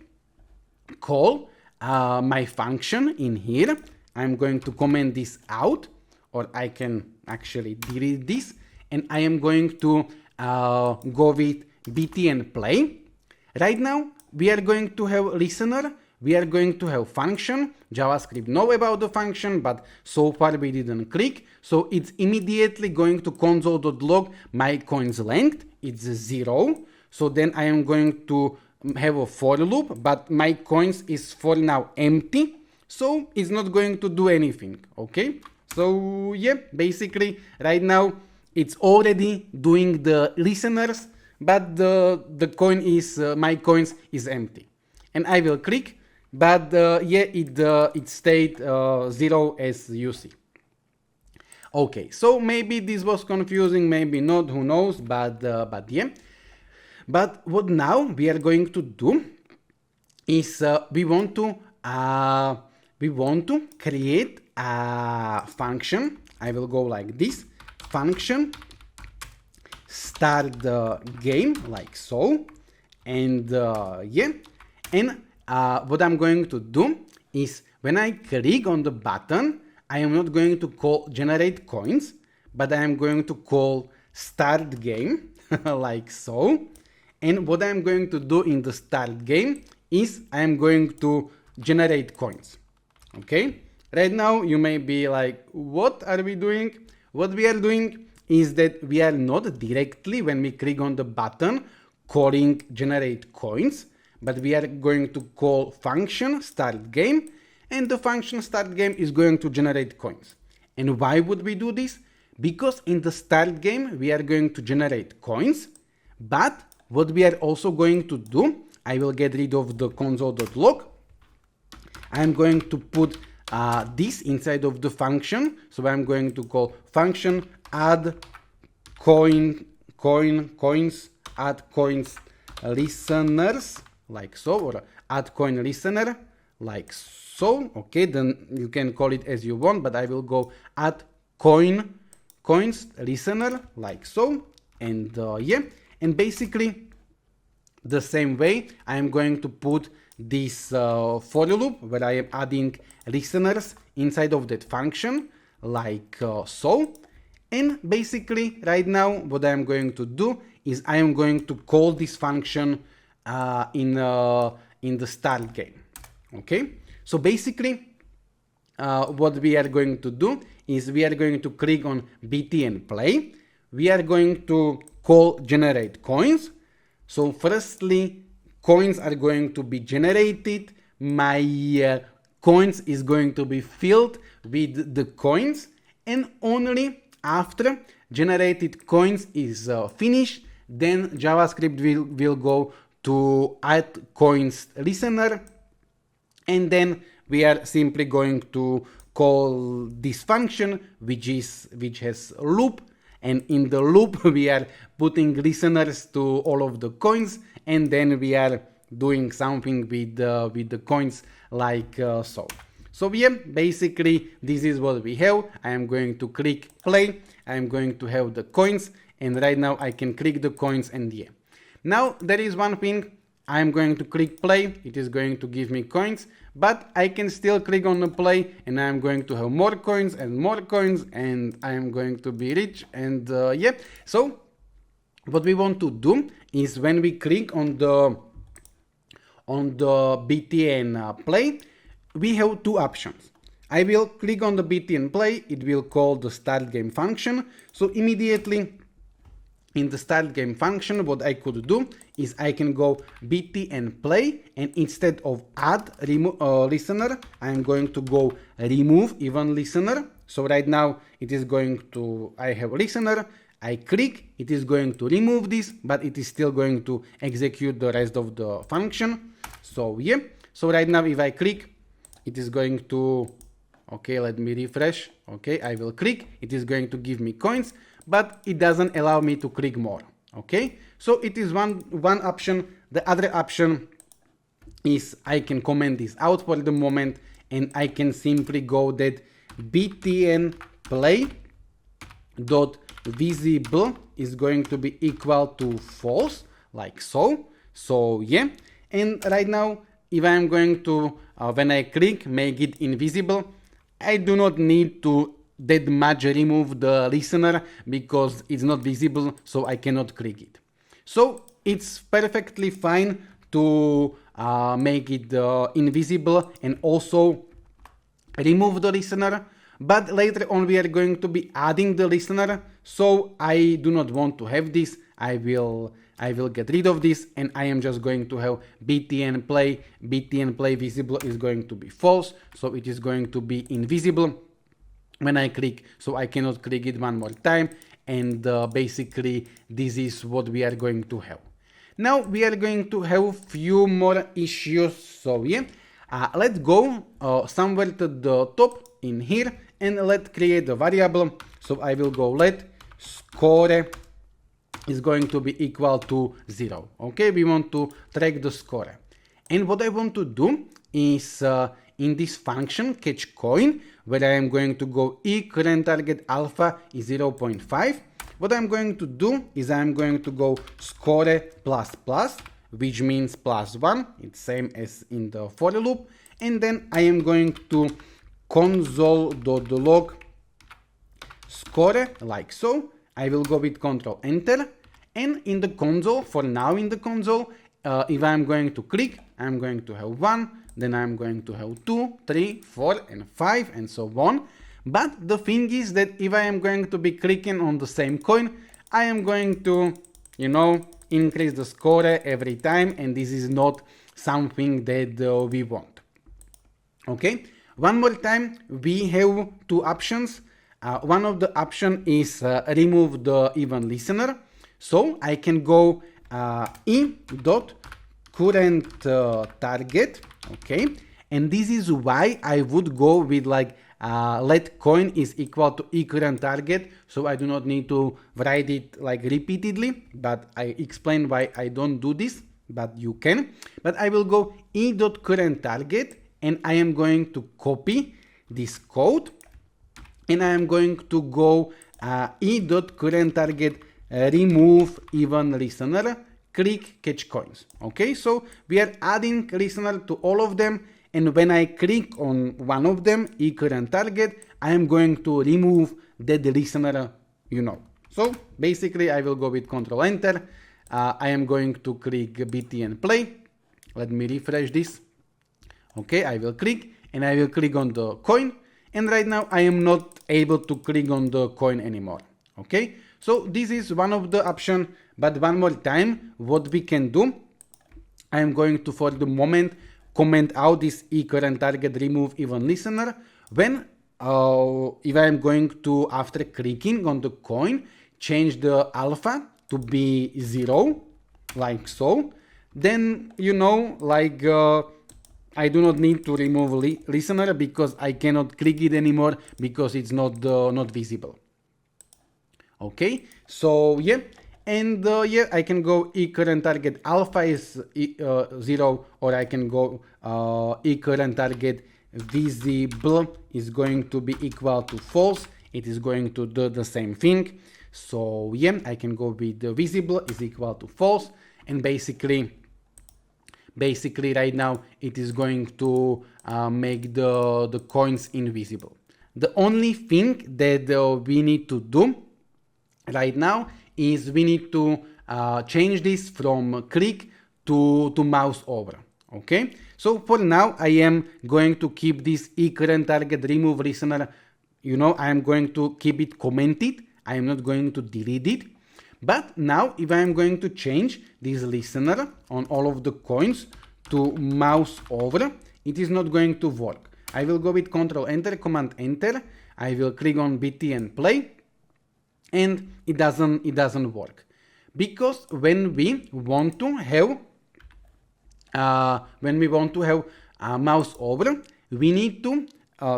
call my function in here, I'm going to comment this out, or I can actually delete this, and I am going to go with btn play. Right now, we are going to have listener, we are going to have function. JavaScript know about the function, but so far we didn't click. So it's immediately going to console.log my coins length. It's 0. So then I am going to have a for loop, but my coins is for now empty. So it's not going to do anything. Okay. So yeah, basically right now it's already doing the listeners, but the coin is, my coins is empty. And I will click. But yeah, it stayed 0 as you see. Okay, so maybe this was confusing, maybe not, who knows, but yeah. But what now we are going to do is we want to create a function. I will go like this, function start the game, like so, and yeah, and what I'm going to do is when I click on the button, I am not going to call generate coins, but I am going to call start game, like so. And what I'm going to do in the start game is I am going to generate coins. Okay? Right now you may be like, what are we doing? What we are doing is that we are not directly, when we click on the button, calling generate coins, but we are going to call function start game, and the function start game is going to generate coins. And why would we do this? Because in the start game we are going to generate coins, but what we are also going to do, I will get rid of the console.log. I'm going to put this inside of the function, so I'm going to call function add coins, add coins listeners, like so, or add coin listener, like so. Okay, then you can call it as you want, but I will go add coins listener, like so, and yeah, and basically the same way I am going to put this for loop where I am adding listeners inside of that function, like so. And basically right now what I am going to do is I am going to call this function in the start game. Okay, so basically what we are going to do is we are going to click on btn play. We are going to call generate coins. So firstly coins are going to be generated, my coins is going to be filled with the coins, and only after generated coins is finished, then JavaScript will go to add coins listener, and then we are simply going to call this function which has loop, and in the loop we are putting listeners to all of the coins, and then we are doing something with the coins like so. So yeah, basically this is what we have. I am going to click play, I am going to have the coins, and right now I can click the coins, and yeah. Now there is one thing, I am going to click play, it is going to give me coins, but I can still click on the play and I am going to have more coins, and I am going to be rich, and yeah. So what we want to do is when we click on the btn play, we have two options. I will click on the btn play, it will call the start game function. So immediately in the start game function, what I could do is I can go btn play, and instead of add listener, I am going to go remove even listener. So right now it is going to, I have listener, I click, it is going to remove this, but it is still going to execute the rest of the function. So yeah, so right now if I click, it is going to, okay, let me refresh. Okay, I will click, it is going to give me coins, but it doesn't allow me to click more. Okay, so it is one option. The other option is I can comment this out for the moment, and I can simply go that btn play dot visible is going to be equal to false, like so. So yeah, and right now if I am going to when I click make it invisible, I do not need to that much remove the listener because it's not visible, so I cannot click it. So it's perfectly fine to make it invisible and also remove the listener, but later on we are going to be adding the listener, so I do not want to have this. I will get rid of this, and I am just going to have btn play visible is going to be false, so it is going to be invisible when I click, so I cannot click it one more time, and basically this is what we are going to have. Now we are going to have few more issues, so yeah, let's go somewhere to the top in here, and let's create a variable. So I will go let score is going to be equal to 0. Okay, we want to track the score, and what I want to do is in this function catch coin, where I am going to go current target alpha is 0.5. What I'm going to do is I'm going to go score plus plus, which means +1. It's same as in the for loop, and then I am going to console.log score, like so. I will go with Control Enter, and in the console, for now in the console, if I'm going to click, I'm going to have 1, then I'm going to have 2, 3, 4, and 5, and so on. But the thing is that if I am going to be clicking on the same coin, I am going to, you know, increase the score every time, and this is not something that we want. Okay, one more time, we have two options. One of the option is remove the even listener. So I can go dot current target, okay, and this is why I would go with like let coin is equal to current target, so I do not need to write it like repeatedly, but I explain why I don't do this, but you can. But I will go dot current target, and I am going to copy this code, and I am going to go dot current target remove even listener, click catch coins. Okay, so we are adding listener to all of them, and when I click on one of them, current target, I am going to remove that listener, you know. So basically I will go with Control Enter. I am going to click btn play. Let me refresh this. Okay, I will click, and I will click on the coin, and right now I am not able to click on the coin anymore. Okay, so this is one of the options, but one more time, what we can do I am going to, for the moment, comment out this current target remove even listener. When if I am going to, after clicking on the coin, change the alpha to be 0, like so, then like I do not need to remove listener because I cannot click it anymore because it's not visible. Okay, so yeah, and yeah, I can go current target alpha is 0, or I can go current target visible is going to be equal to false. It is going to do the same thing. So yeah, I can go with the visible is equal to false, and basically right now it is going to make the coins invisible. The only thing that we need to do right now is we need to change this from click to mouse over. Okay, so for now I am going to keep this current target remove listener. I am going to keep it commented. I am not going to delete it. But now if I am going to change this listener on all of the coins to mouse over, it is not going to work. I will go with Control Enter, Command Enter. I will click on BT and play, and it doesn't work, because when we want to have mouse over, we need to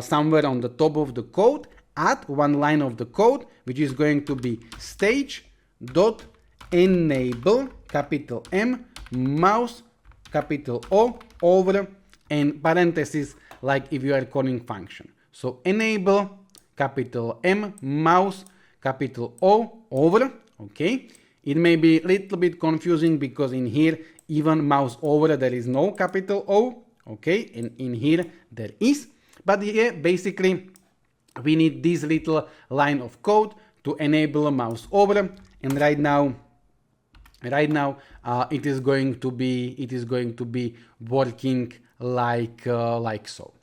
somewhere on the top of the code add one line of the code, which is going to be stage dot enable capital M mouse capital O over, and parentheses like if you are calling function. So enable capital M mouse capital O over. Okay, it may be a little bit confusing because in here even mouse over there is no capital O. Okay, and in here there is, but yeah, basically we need this little line of code to enable a mouse over, and right now it is going to be working like so.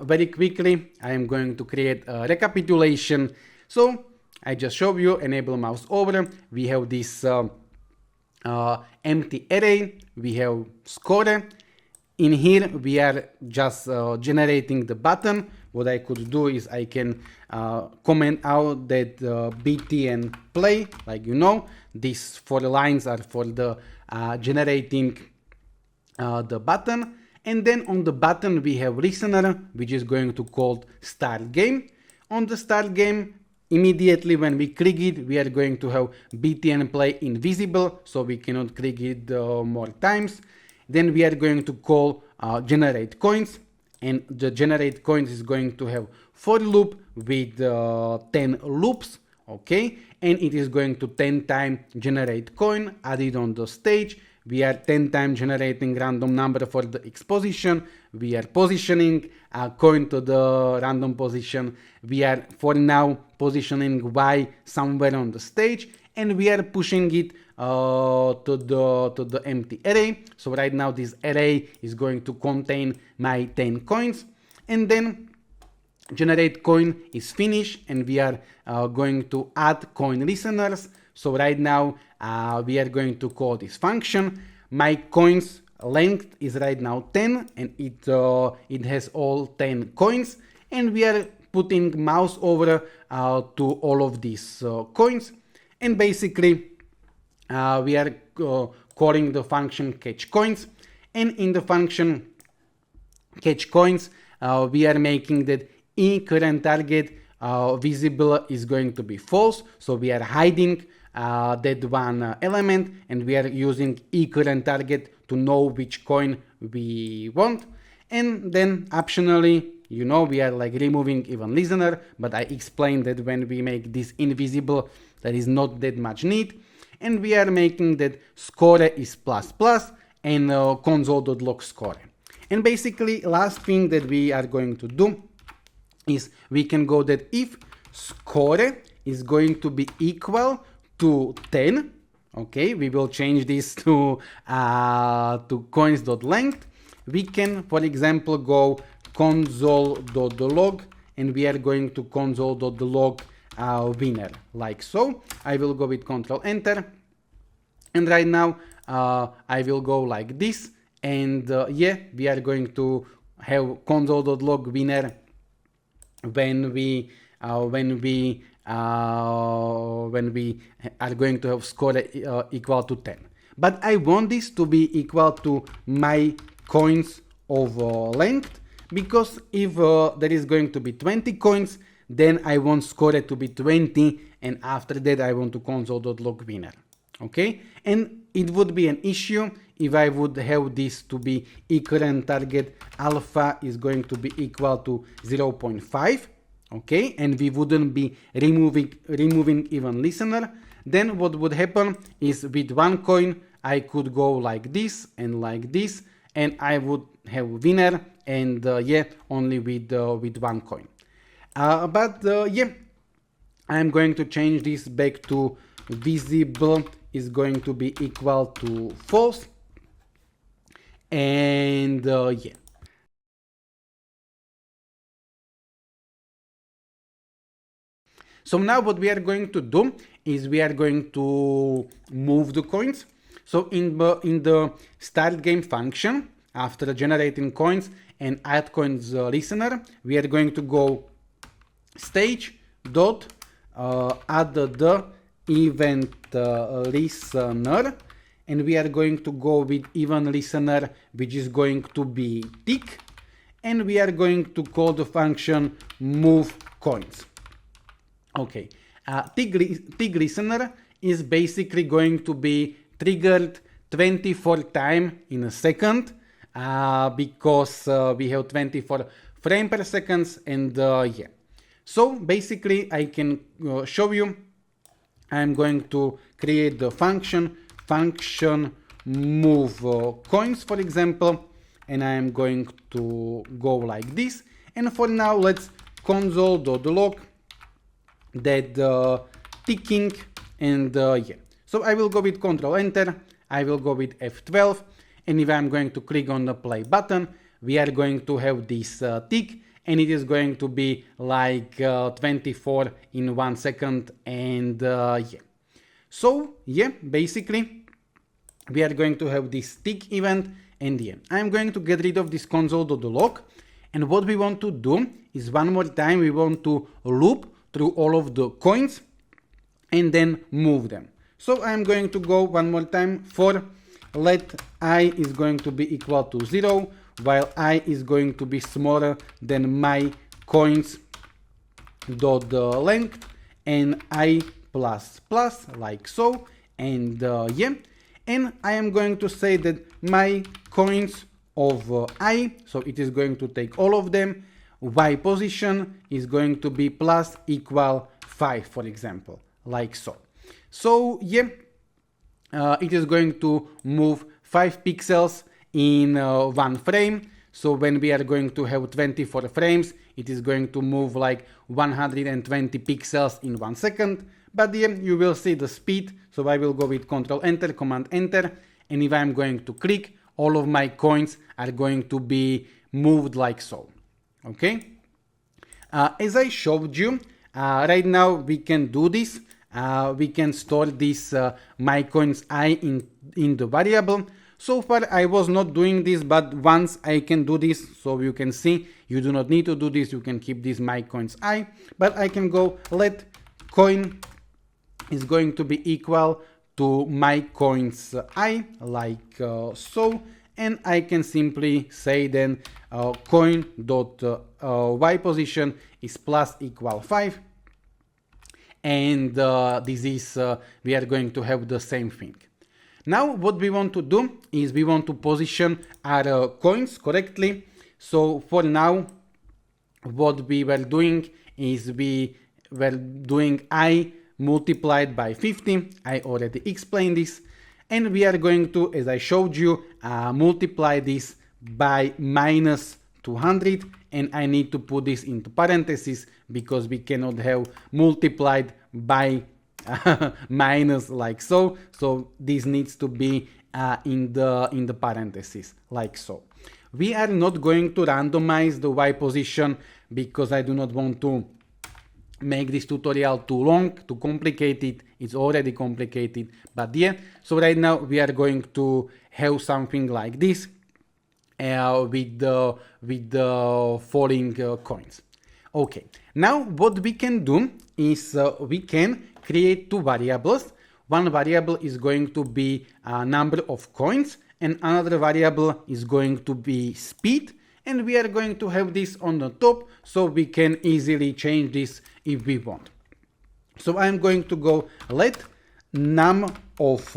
Very quickly I am going to create a recapitulation. So I just show you enable mouse over. We have this empty array, we have score. In here we are just generating the button. What I could do is I can comment out that BT and play, like these 4 lines are for the generating the button. And then on the button we have listener, which is going to call start game. On the start game, immediately when we click it, we are going to have BT and play invisible, so we cannot click it more times. Then we are going to call generate coins, and the generate coins is going to have for loop with 10 loops. Okay, and it is going to 10 times generate coin added on the stage. We are 10 times generating random number for the X position. We are positioning a coin to the random position. We are for now positioning Y somewhere on the stage, and we are pushing it to the empty array. So right now this array is going to contain my 10 coins, and then generate coin is finished, and we are going to add coin listeners. So right now we are going to call this function. My coins length is right now 10, and it has all 10 coins, and we are putting mouse over to all of these coins, and basically we are calling the function catch coins, and in the function catch coins we are making that current target visible is going to be false, so we are hiding that one element, and we are using current target to know which coin we want. And then optionally, we are like removing even listener, but I explained that when we make this invisible there is not that much need, and we are making that score is plus plus and console.log score. And basically last thing that we are going to do is we can go that if score is going to be equal to 10, okay, we will change this to coins.length. We can, for example, go console.log, and we are going to console.log winner, like so. I will go with Control Enter, and right now I will go like this, and yeah, we are going to have console.log winner when we are going to have score equal to 10. But I want this to be equal to my coins of length, because if there is going to be 20 coins, then I want score to be 20, and after that I want to console.log winner. Okay, and it would be an issue if I would have this to be equivalent target alpha is going to be equal to 0.5. Okay, and we wouldn't be removing even listener. Then what would happen is with one coin I could go like this, and I would have winner, and yeah, only with one coin. But yeah, I'm going to change this back to visible is going to be equal to false, and yeah. So now what we are going to do is we are going to move the coins. So in the start game function, after generating coins and add coins listener, we are going to go stage dot add the event listener, and we are going to go with event listener, which is going to be tick, and we are going to call the function move coins. Okay, tick listener is basically going to be triggered 24 times in a second, because we have 24 frames per second, and yeah. So basically I can show you. I'm going to create the function move coins, for example, and I am going to go like this. And for now, let's console.log that ticking, and yeah. So I will go with Control Enter, I will go with F12, and if I'm going to click on the play button, we are going to have this tick, and it is going to be like 24 in 1 second, and yeah. So yeah, basically we are going to have this tick event, and yeah, I'm going to get rid of this console.log, and what we want to do is one more time we want to loop through all of the coins and then move them. So I'm going to go one more time for let I is going to be equal to 0, while I is going to be smaller than my coins dot length, and I plus plus, like so, and yeah, and I am going to say that my coins of I, so it is going to take all of them, Y position is going to be plus equal 5, for example, like so. So yeah, it is going to move 5 pixels in 1 frame. So when we are going to have 24 frames, it is going to move like 120 pixels in 1 second. But yeah, you will see the speed. So I will go with Control Enter, Command Enter, and if I'm going to click, all of my coins are going to be moved like so. Okay. As I showed you, right now we can do this. We can store this my coins I in the variable. So far I was not doing this, but once I can do this, so you can see you do not need to do this. You can keep this my coins I, but I can go let coin is going to be equal to my coins I, like so, and I can simply say then coin dot y position is plus equal 5, and this is we are going to have the same thing. Now what we want to do is we want to position our coins correctly. So for now what we were doing is we were doing I multiplied by 50. I already explained this, and we are going to, as I showed you, multiply this by minus 200, and I need to put this into parentheses because we cannot have multiplied by minus like so. So this needs to be in the parentheses like so. We are not going to randomize the y position because I do not want to make this tutorial too long, too complicated. It's already complicated, but yeah. So right now we are going to have something like this with the falling coins. Okay, now what we can do is we can create two variables. One variable is going to be a number of coins, and another variable is going to be speed, and we are going to have this on the top so we can easily change this if we want. So I'm going to go let num of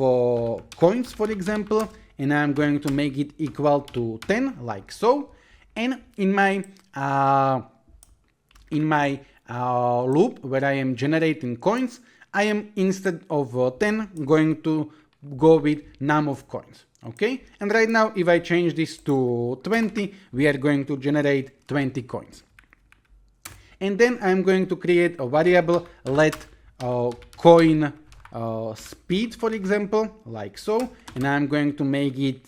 coins, for example, and I'm going to make it equal to 10, like so. And in my loop where I am generating coins, I am, instead of 10, going to go with num of coins. Okay, and right now if I change this to 20, we are going to generate 20 coins. And then I'm going to create a variable let coin speed, for example, like so, and I'm going to make it,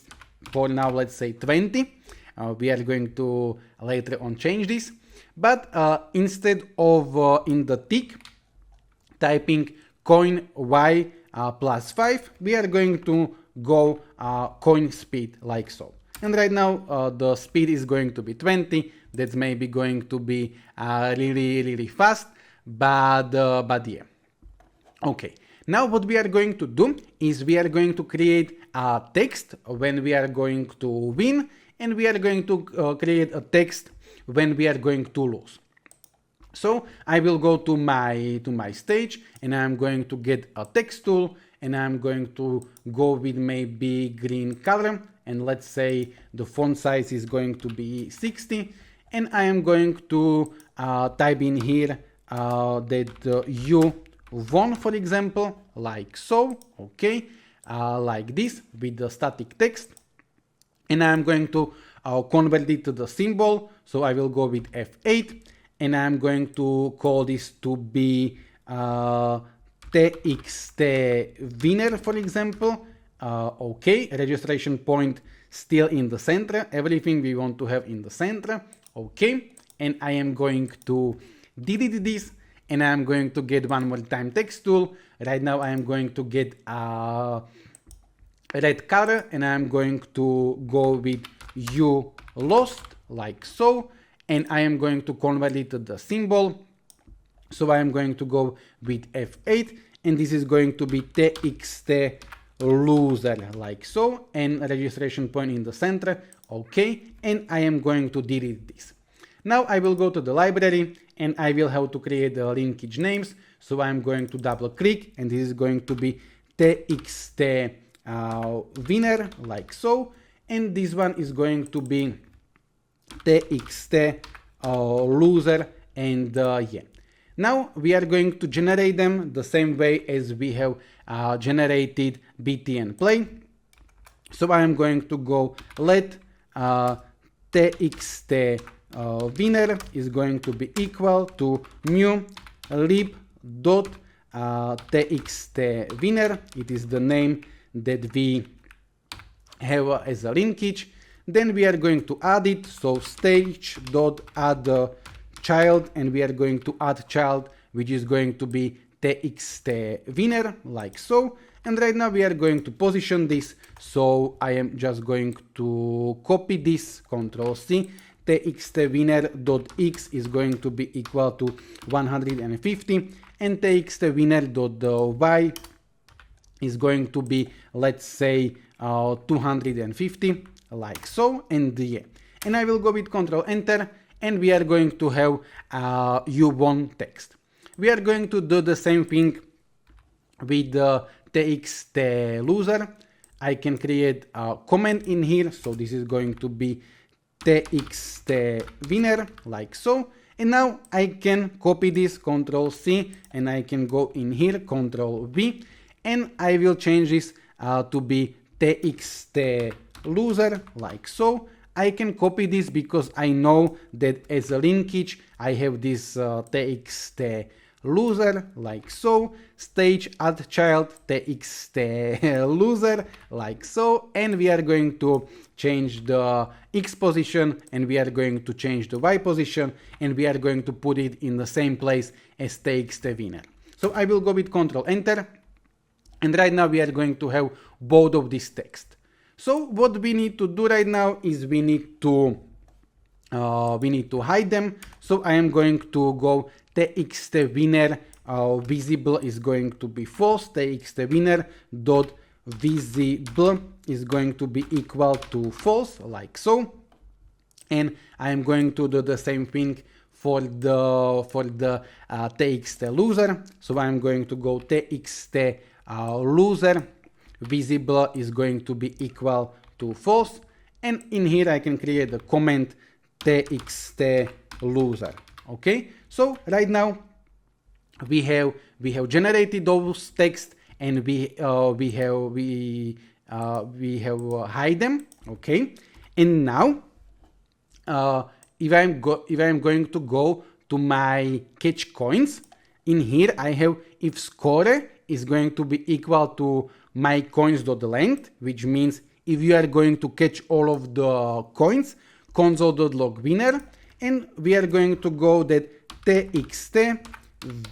for now, let's say 20. We are going to later on change this, but instead of in the tick typing coin y plus 5, we are going to go coin speed, like so. And right now the speed is going to be 20. That's maybe going to be really fast, but yeah. Okay, now what we are going to do is we are going to create a text when we are going to win, and we are going to create a text when we are going to lose. So I will go to my stage, and I'm going to get a text tool, and I'm going to go with maybe green color, and let's say the font size is going to be 60, and I am going to type in here that you won, for example, like so. Okay, like this with the static text, and I'm going to convert it to the symbol. So I will go with F8, and I'm going to call this to be TXT winner, for example. Okay, registration point still in the center, everything we want to have in the center. Okay, and I am going to delete this, and I'm going to get one more time text tool. Right now I am going to get a red color, and I'm going to go with you lost, like so, and I am going to convert it to the symbol. So I am going to go with F8, and this is going to be TXT loser, like so, and registration point in the center. Okay, and I am going to delete this. Now I will go to the library, and I will have to create the linkage names. So I'm going to double click, and this is going to be TXT winner, like so, and this one is going to be TXT loser, and yeah. Now we are going to generate them the same way as we have generated BTN play. So I am going to go let TXT winner is going to be equal to new lib dot TXT winner. It is the name that we have as a linkage. Then we are going to add it. So stage dot add child, and we are going to add child, which is going to be TXT winner, like so. And right now we are going to position this. So I am just going to copy this, Control C. TXT winner dot x is going to be equal to 150, and TXT winner dot y is going to be, let's say, 250, like so, and yeah. And I will go with Control Enter, and we are going to have you won text. We are going to do the same thing with the TXT loser. I can create a comment in here, so this is going to be TXT winner, like so. And now I can copy this, Control C, and I can go in here, Control V, and I will change this to be TXT loser, like so. I can copy this because I know that as a linkage I have this TXT loser, like so, stage add child txt loser, like so, and we are going to change the X position, and we are going to change the Y position, and we are going to put it in the same place as txt winner. So I will go with Control Enter, and right now we are going to have both of this text. So what we need to do right now is we need to hide them. So I am going to go txt winner visible is going to be false, txt winner dot visible is going to be equal to false, like so, and I am going to do the same thing for the txt loser. So I'm going to go txt loser visible is going to be equal to false, and in here I can create the comment txt loser. Okay, so right now we have generated those text, and we have hide them. Okay, and now if I'm going to go to my catch coins, in here I have if score is going to be equal to my coins.length, which means if you are going to catch all of the coins, console.log winner, and we are going to go that txt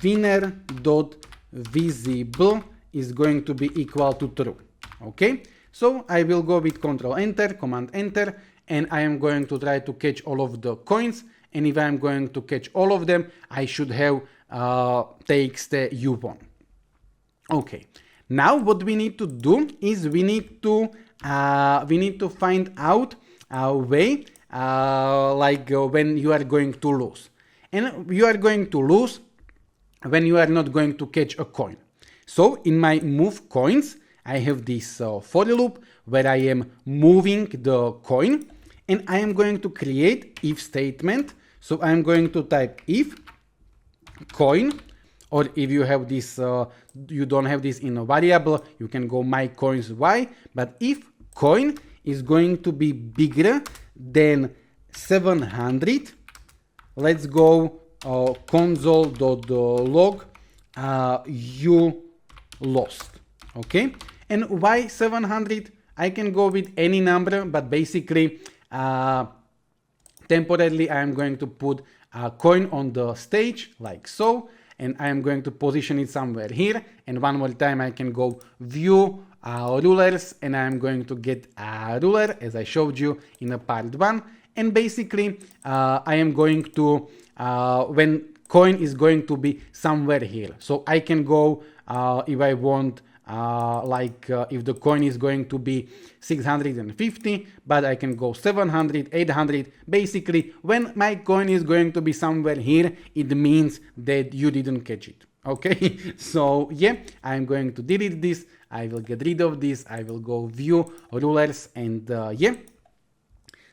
winner.visible is going to be equal to true. Okay, so I will go with Control Enter, Command Enter, and I am going to try to catch all of the coins, and if I am going to catch all of them, I should have txt u1. Okay, now what we need to do is we need to find out a way when you are going to lose, and you are going to lose when you are not going to catch a coin. So in my move coins, I have this for loop where I am moving the coin, and I am going to create if statement. So I am going to type if coin, or if you have this, you don't have this in a variable, you can go my coins y, but if coin is going to be bigger than 700, let's go console.log you lost. Okay, and why 700? I can go with any number, but basically temporarily I am going to put a coin on the stage like so, and I am going to position it somewhere here, and one more time I can go view rulers, and I am going to get a ruler as I showed you in a part 1, and basically I am going to when coin is going to be somewhere here, so I can go if I want if the coin is going to be 650, but I can go 700, 800. Basically, when my coin is going to be somewhere here, it means that you didn't catch it. Okay, so yeah, I'm going to delete this. I will get rid of this. I will go view rulers, and yeah.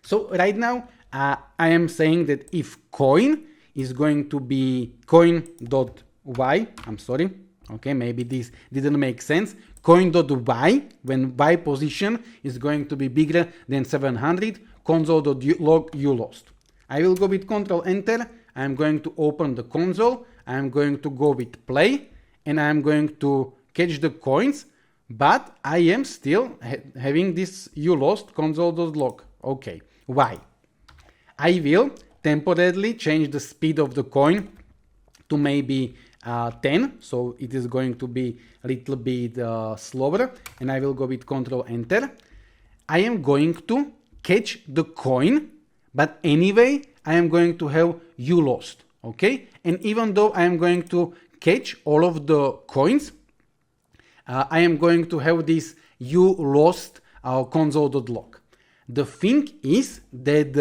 So right now, I am saying that if coin is going to be coin.y, I'm sorry. Okay, maybe this didn't make sense. Coin.y, when y position is going to be bigger than 700, console.log you lost. I will go with Control Enter. I'm going to open the console. I'm going to go with play, and I'm going to catch the coins, but I am still having this you lost console.log. Okay, why? I will temporarily change the speed of the coin to maybe 10, so it is going to be a little bit slower, and I will go with Control Enter. I am going to catch the coin, but anyway I am going to have you lost. Okay, and even though I am going to catch all of the coins, I am going to have this you lost console.log. The thing is that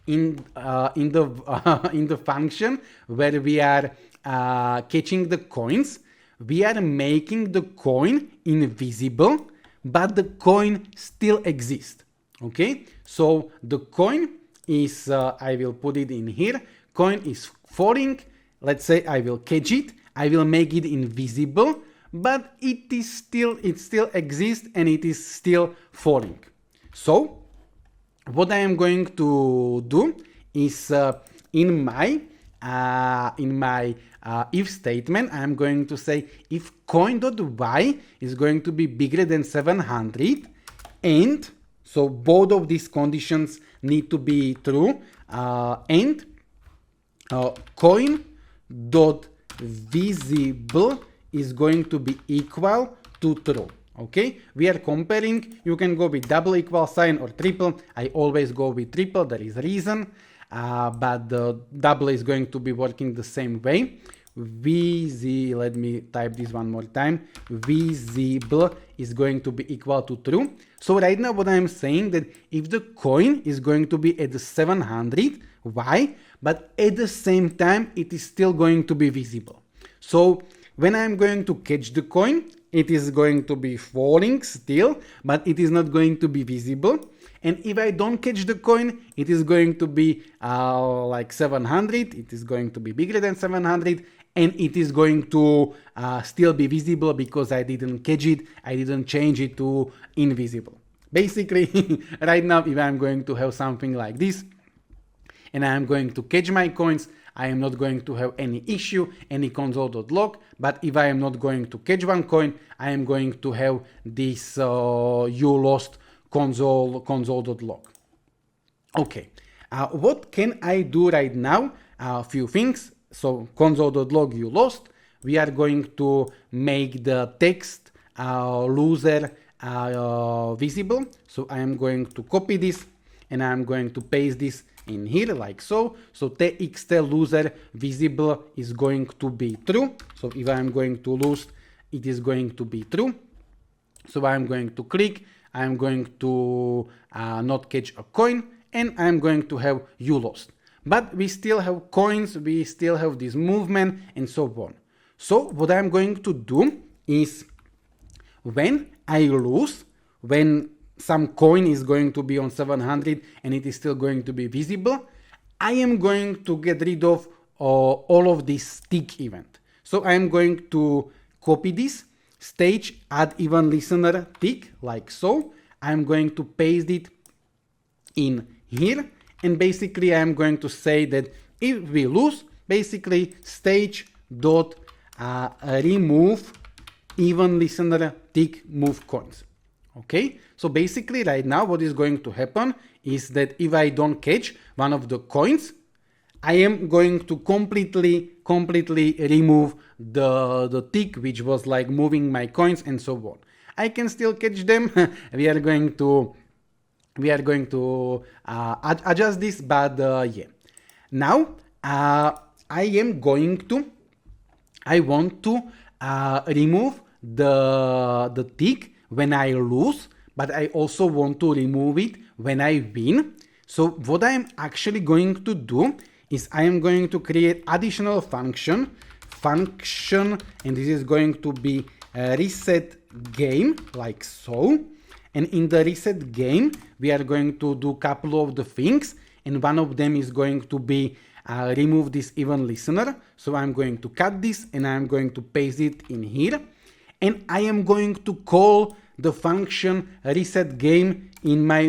in the function where we are catching the coins, we are making the coin invisible, but the coin still exists. Okay, so the coin is I will put it in here. Coin is falling. Let's say I will catch it. I will make it invisible, but it still exists, and it is still falling. So what I am going to do is in my in my if statement, I'm going to say if coin.y is going to be bigger than 700, and so both of these conditions need to be true, and coin.visible is going to be equal to true. Okay, we are comparing. You can go with double equal sign or triple. I always go with triple. There is a reason, but the double is going to be working the same way. Let me type this one more time. Visible is going to be equal to true. So right now what I'm saying that if the coin is going to be at the 700, why? But at the same time it is still going to be visible. So when I'm going to catch the coin, it is going to be falling still, but it is not going to be visible. And if I don't catch the coin, it is going to be like 700. It is going to be bigger than 700, and it is going to still be visible because I didn't catch it. I didn't change it to invisible. Basically, right now, if I'm going to have something like this, and I'm going to catch my coins, I am not going to have any issue, any console.log. But if I am not going to catch one coin, I am going to have this you lost console.log. Okay, what can I do right now? A few things. So console.log you lost. We are going to make the text loser visible. So I am going to copy this and I'm going to paste this in here like so. So txt loser visible is going to be true. So if I'm going to lose, it is going to be true. So I'm going to click, I'm going to not catch a coin, and I'm going to have you lost. But we still have coins, we still have this movement and so on. So what I'm going to do is when I lose, when some coin is going to be on 700 and it is still going to be visible, I am going to get rid of all of this tick event. So I am going to copy this stage add even listener tick like so. I'm going to paste it in here, and basically I'm going to say that if we lose, basically stage dot remove even listener tick move coins. Okay, so basically right now what is going to happen is that if I don't catch one of the coins, I am going to completely remove the tick which was like moving my coins and so on. I can still catch them. we are going to adjust this, but yeah. Now I want to remove the tick when I lose, but I also want to remove it when I win. So what I am actually going to do is I am going to create additional function, and this is going to be reset game like so. And in the reset game, we are going to do a couple of the things, and one of them is going to be remove this even listener. So I'm going to cut this and I'm going to paste it in here, and I am going to call the function reset game in my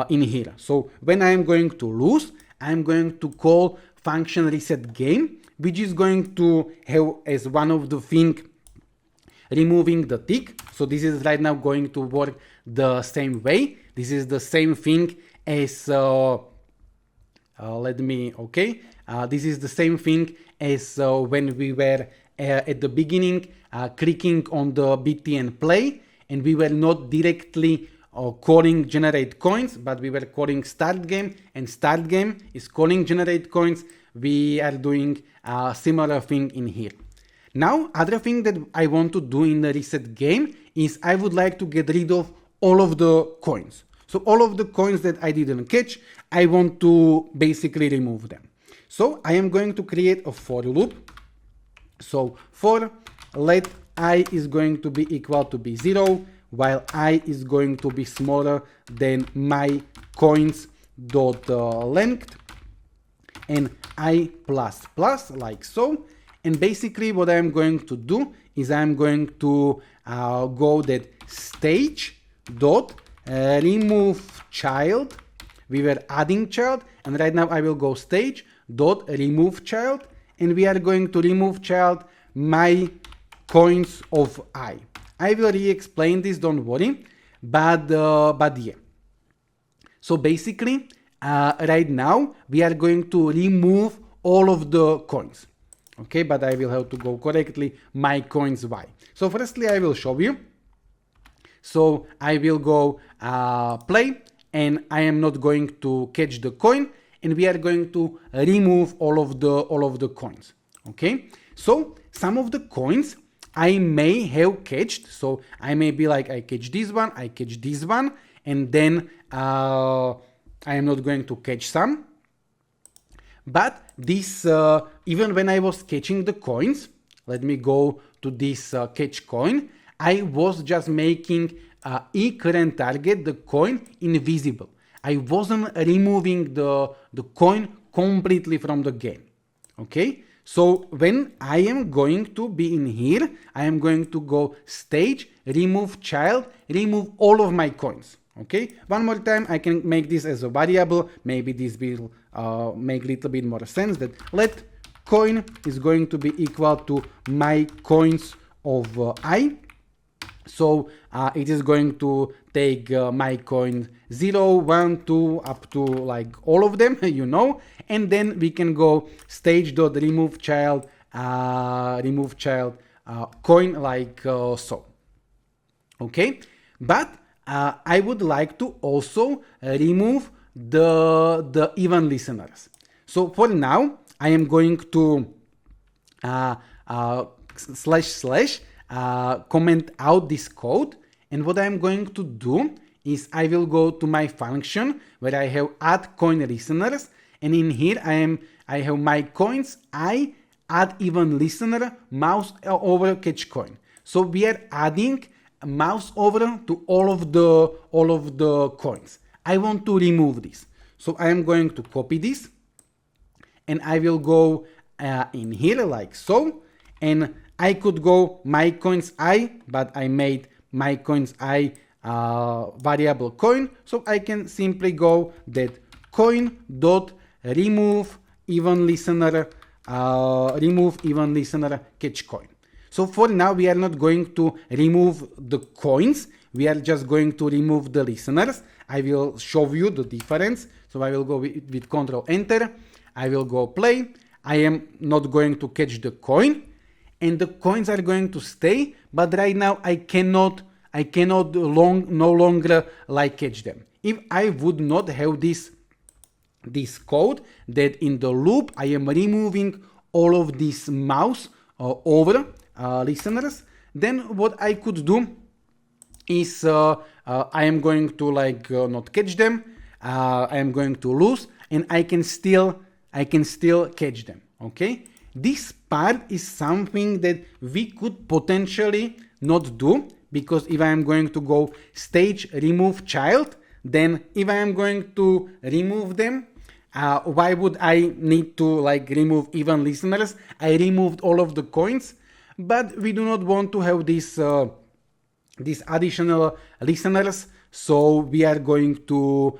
in here. So when I am going to lose, I'm going to call function reset game, which is going to have as one of the thing removing the tick. So this is right now going to work the same way. This is the same thing as this is the same thing as when we were at the beginning clicking on the btn play, and we were not directly calling generate coins, but we were calling start game, and start game is calling generate coins. We are doing a similar thing in here. Now, other thing that I want to do in the reset game is I would like to get rid of all of the coins. So all of the coins that I didn't catch, I want to basically remove them. So I am going to create a for loop. So for let I is going to be equal to be 0, while I is going to be smaller than my coins dot length, and I plus plus like so. And basically what I'm going to do is I'm going to go that stage dot remove child. We were adding child, and right now I will go stage dot remove child, and we are going to remove child my coins of I. I will re-explain this, don't worry, but yeah. So basically, right now we are going to remove all of the coins. Okay, but I will have to go correctly my coins Y. So firstly, I will show you. So I will go play, and I am not going to catch the coin, and we are going to remove all of the coins. Okay, so some of the coins I may have catched. So I may be like, I catch this one, I catch this one, and then I am not going to catch some. But this, even when I was catching the coins, let me go to this catch coin, I was just making current target, the coin, invisible. I wasn't removing the coin completely from the game. Okay, so when I am going to be in here, I am going to go stage, remove child, remove all of my coins. Okay, one more time, I can make this as a variable. Maybe this will make a little bit more sense, that let coin is going to be equal to my coins of I. So it is going to take my coin 0, 1, 2, up to like all of them, you know, and then we can go stage dot remove child coin like so. Okay, but I would like to also remove the even listeners. So for now, I am going to comment out this code, and what I'm going to do is I will go to my function where I have add coin listeners, and in here I have my coins, I add even listener, mouse over catch coin. So we are adding mouse over to all of the coins. I want to remove this, so I am going to copy this, and I will go in here like so, and I could go my coins I, but I made my coins I variable coin, so I can simply go that coin dot remove even listener catch coin. So for now, we are not going to remove the coins. We are just going to remove the listeners. I will show you the difference. So I will go with Control Enter. I will go play. I am not going to catch the coin, and the coins are going to stay. But right now I cannot no longer like catch them. If I would not have this code that in the loop I am removing all of these mouse over listeners, then what I could do is I am going to like not catch them. I am going to lose, and I can still catch them. Okay, this part is something that we could potentially not do, because if I am going to go stage remove child, then if I am going to remove them, why would I need to like remove even listeners? I removed all of the coins, but we do not want to have this these additional listeners, so we are going to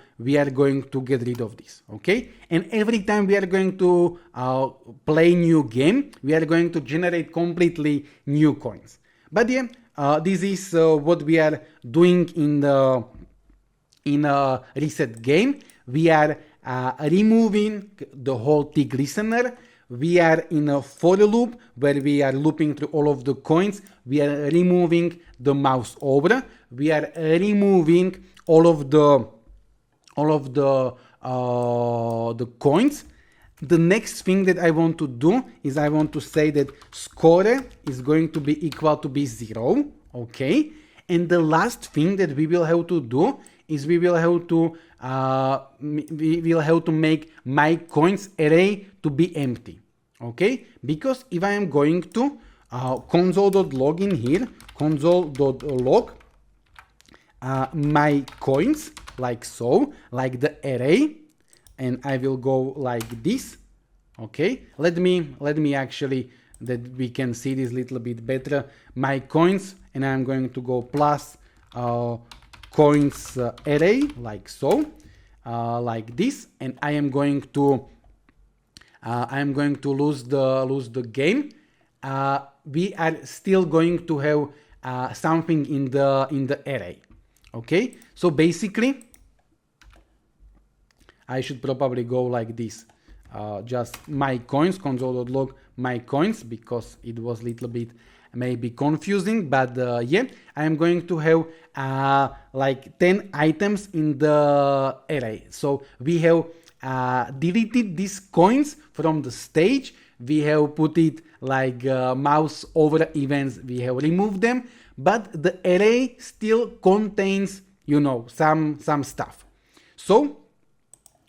get rid of this. Okay, and every time we are going to play new game, we are going to generate completely new coins. But yeah, this is what we are doing in a reset game. We are removing the whole tick listener. We are in a for loop where we are looping through all of the coins. We are removing the mouse over. We are removing all of the coins. The next thing that I want to do is I want to say that score is going to be equal to be 0. Okay, and the last thing that we will have to do is we will have to make my coins array to be empty. Okay, because if I am going to console.log in here, console.log my coins like so, like the array, and I will go like this. Okay, let me actually, that we can see this a little bit better, my coins, and I'm going to go plus coins array like so, like this, and I am going to I'm going to lose the game, we are still going to have something in the array. Okay, so basically I should probably go like this. Just my coins, console.log my coins, because it was a little bit maybe confusing, but yeah, I am going to have like 10 items in the array. So we have deleted these coins from the stage, we have put it like mouse over events, we have removed them, but the array still contains, you know, some stuff. So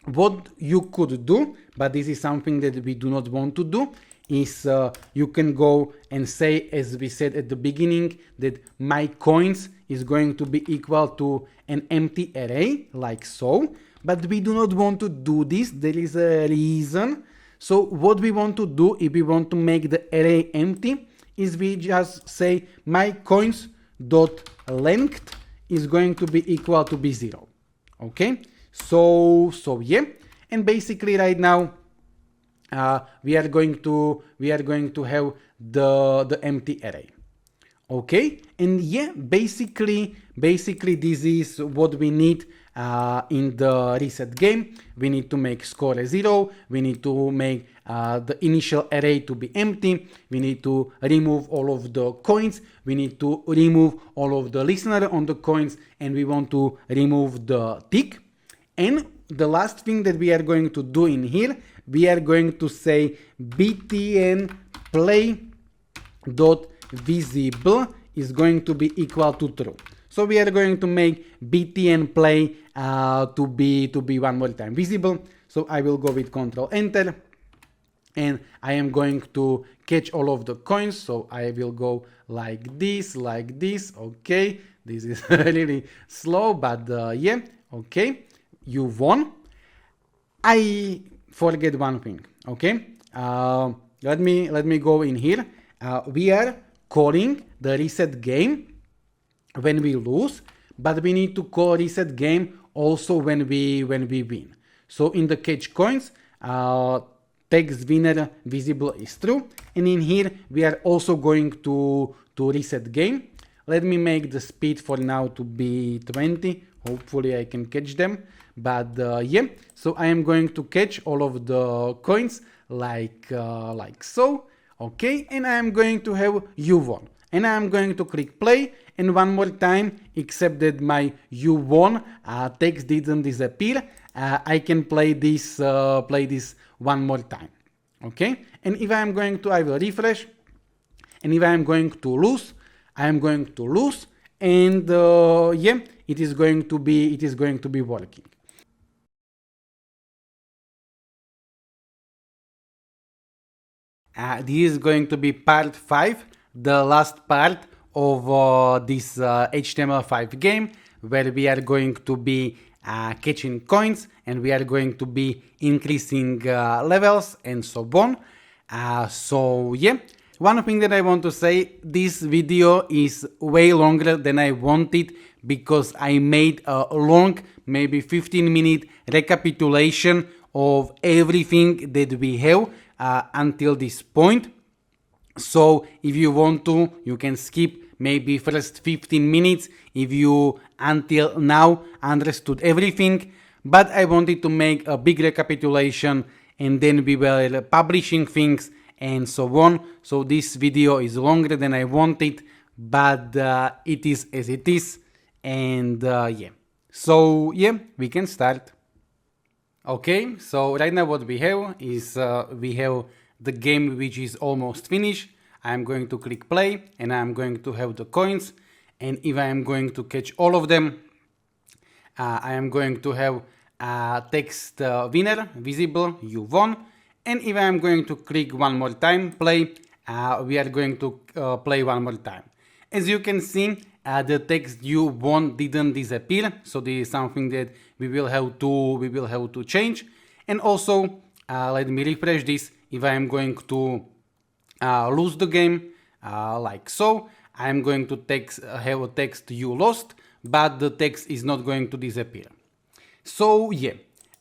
what you could do, but this is something that we do not want to do, is you can go and say, as we said at the beginning, that my coins is going to be equal to an empty array, like so. But we do not want to do this, there is a reason. So what we want to do, if we want to make the array empty, is we just say my coins dot length is going to be equal to b0. Okay, so yeah, and basically right now we are going to have the empty array. Okay, and yeah, basically this is what we need in the reset game. We need to make score a 0, we need to make the initial array to be empty, we need to remove all of the coins, we need to remove all of the listener on the coins, and we want to remove the tick. And the last thing that we are going to do in here, we are going to say btn play dot visible is going to be equal to true. So we are going to make btn play to be one more time visible. So I will go with Control Enter, and I am going to catch all of the coins. So I will go like this. Okay, this is really slow, but yeah, okay, you won. I forget one thing. Okay, let me go in here. We are calling the reset game when we lose, but we need to call reset game also when we win. So in the catch coins, text winner visible is true, and in here we are also going to reset game. Let me make the speed for now to be 20. Hopefully I can catch them, but yeah. So I am going to catch all of the coins like so. Okay, and I am going to have you won, and I am going to click play, and one more time, except that my you won text didn't disappear, I can play this one more time. Okay, and if I am going to, I will refresh, and if I am going to lose, I am going to lose, and yeah, it is going to be working. This is going to be part 5, the last part of this HTML5 game, where we are going to be catching coins, and we are going to be increasing levels and so on. So yeah, one thing that I want to say, this video is way longer than I wanted, because I made a long, maybe 15-minute recapitulation of everything that we have until this point. So if you want to, you can skip maybe first 15 minutes if you until now understood everything, but I wanted to make a big recapitulation, and then we were publishing things and so on. So this video is longer than I wanted, but it is as it is, and yeah. So yeah, we can start. Okay, so right now what we have is we have the game which is almost finished. I'm going to click play, and I'm going to have the coins, and if I am going to catch all of them, I am going to have text winner visible, you won, and if I am going to click one more time play, we are going to play one more time. As you can see, the text you won didn't disappear, so this is something that we will have to change. And also, let me refresh this. If I am going to lose the game, like so, I am going to have a text you lost, but the text is not going to disappear. So yeah,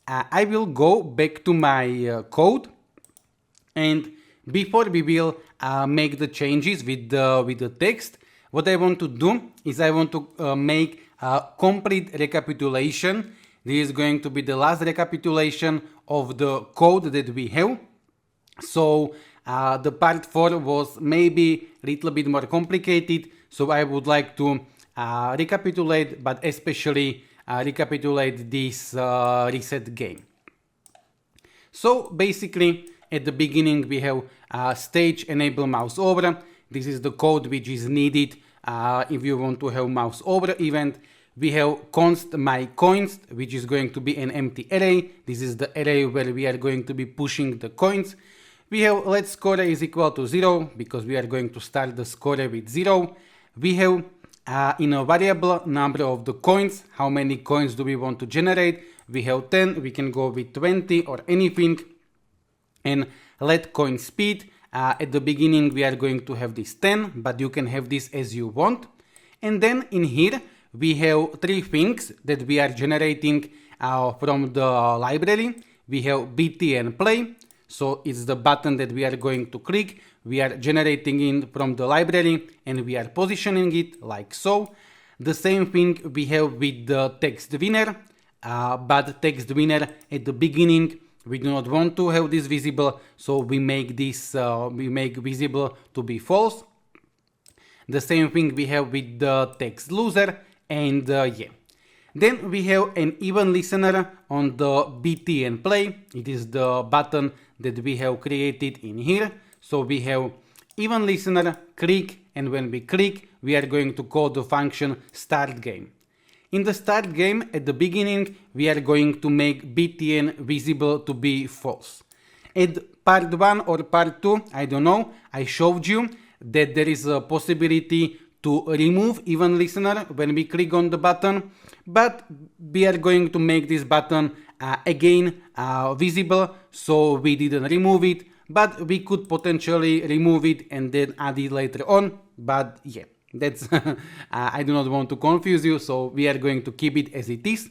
I will go back to my code, And before we will make the changes with the text, what I want to do is I want to make a complete recapitulation. This is going to be the last recapitulation of the code that we have. So the part 4 was maybe a little bit more complicated, so I would like to recapitulate, but especially recapitulate this reset game. So basically at the beginning we have stage enable mouse over. This is the code which is needed if you want to have mouse over event. We have const my coins, which is going to be an empty array. This is the array where we are going to be pushing the coins. We have let score is equal to 0 because we are going to start the score with 0. We have in a variable number of the coins, how many coins do we want to generate. We have 10, we can go with 20 or anything. And let coin speed, at the beginning we are going to have this 10, but you can have this as you want. And then in here we have 3 things that we are generating from the library. We have btn play, so it's the button that we are going to click. We are generating it from the library and we are positioning it like so. The same thing we have with the text winner, but text winner at the beginning we do not want to have this visible, so we make this visible to be false. The same thing we have with the text loser, and yeah. Then we have an even listener on the btn play. It is the button that we have created in here. So we have even listener, click, and when we click, we are going to call the function start game. In the start game, at the beginning, we are going to make btn visible to be false. At part 1 or part 2, I don't know, I showed you that there is a possibility to remove even listener when we click on the button, but we are going to make this button again visible, so we didn't remove it, but we could potentially remove it and then add it later on. But yeah, that's I do not want to confuse you, so we are going to keep it as it is.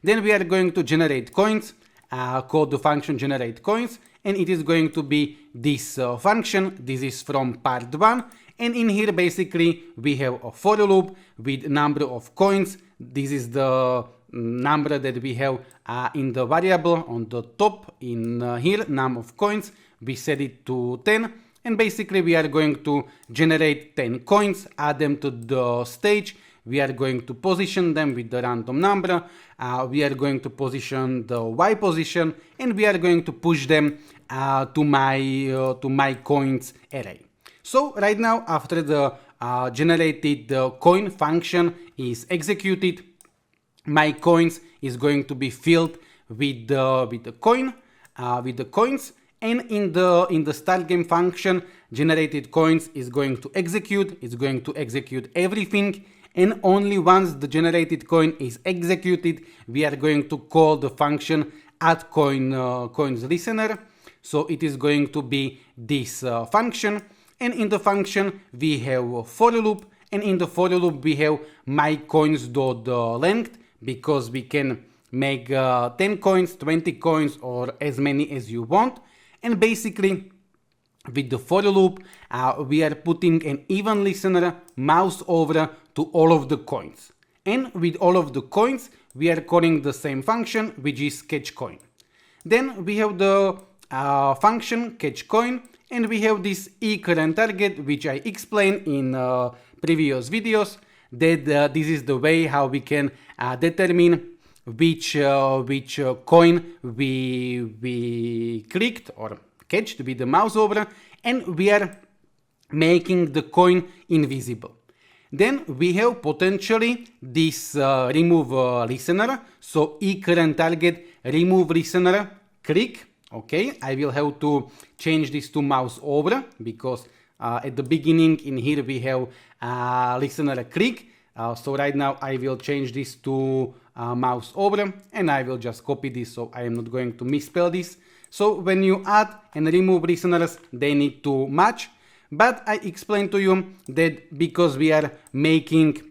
Then we are going to generate coins, call the function generate coins, and it is going to be this function. This is from part 1, and in here basically we have a for loop with number of coins. This is the number that we have in the variable on the top in here, num of coins. We set it to 10, and basically we are going to generate 10 coins, add them to the stage. We are going to position them with the random number. We are going to position the Y position, and we are going to push them to my coins array. So right now, after the generated coin function is executed, my coins is going to be filled with the coins, and in the start game function, generated coins is going to execute. It's going to execute everything, and only once the generated coin is executed, we are going to call the function add coins listener. So it is going to be this function, and in the function we have for loop, and in the for loop we have my coins dot length, because we can make 10 coins, 20 coins, or as many as you want. And basically with the for loop we are putting an even listener mouse over to all of the coins, and with all of the coins we are calling the same function, which is catch coin. Then we have the function catch coin, and we have this current target, which I explained in previous videos, that this is the way how we can determine which coin we clicked or catched with the mouse over, and we are making the coin invisible. Then we have potentially this remove listener, so current target remove listener click. Okay, I will have to change this to mouse over, because at the beginning in here we have listener click. So right now I will change this to mouse over, and I will just copy this, so I am not going to misspell this. So when you add and remove listeners, they need to match. But I explained to you that because we are making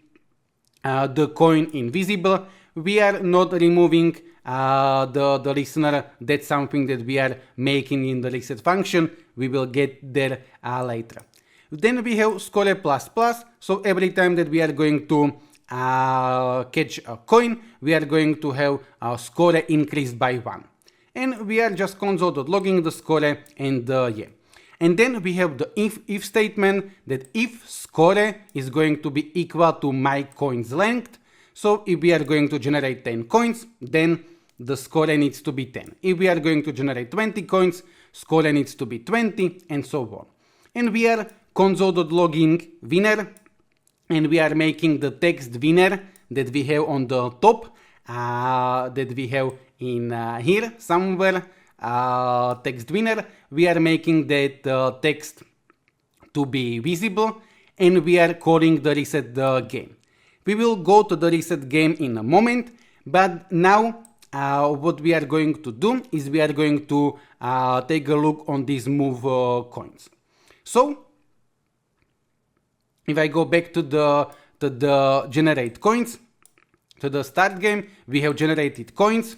the coin invisible, we are not removing the listener. That's something that we are making in the reset function. We will get there later. Then we have score plus plus. So every time that we are going to catch a coin, we are going to have a score increased by 1. And we are just console.logging the score and yeah. And then we have the if statement that if score is going to be equal to my coin's length. So if we are going to generate 10 coins, then the score needs to be 10. If we are going to generate 20 coins, score needs to be 20 and so on. And we are console.logging winner, and we are making the text winner that we have on the top, that we have in here somewhere, text winner. We are making that text to be visible, and we are calling the reset game. We will go to the reset game in a moment, but now what we are going to do is we are going to take a look on these move coins. So if I go back to the generate coins, to the start game, we have generated coins,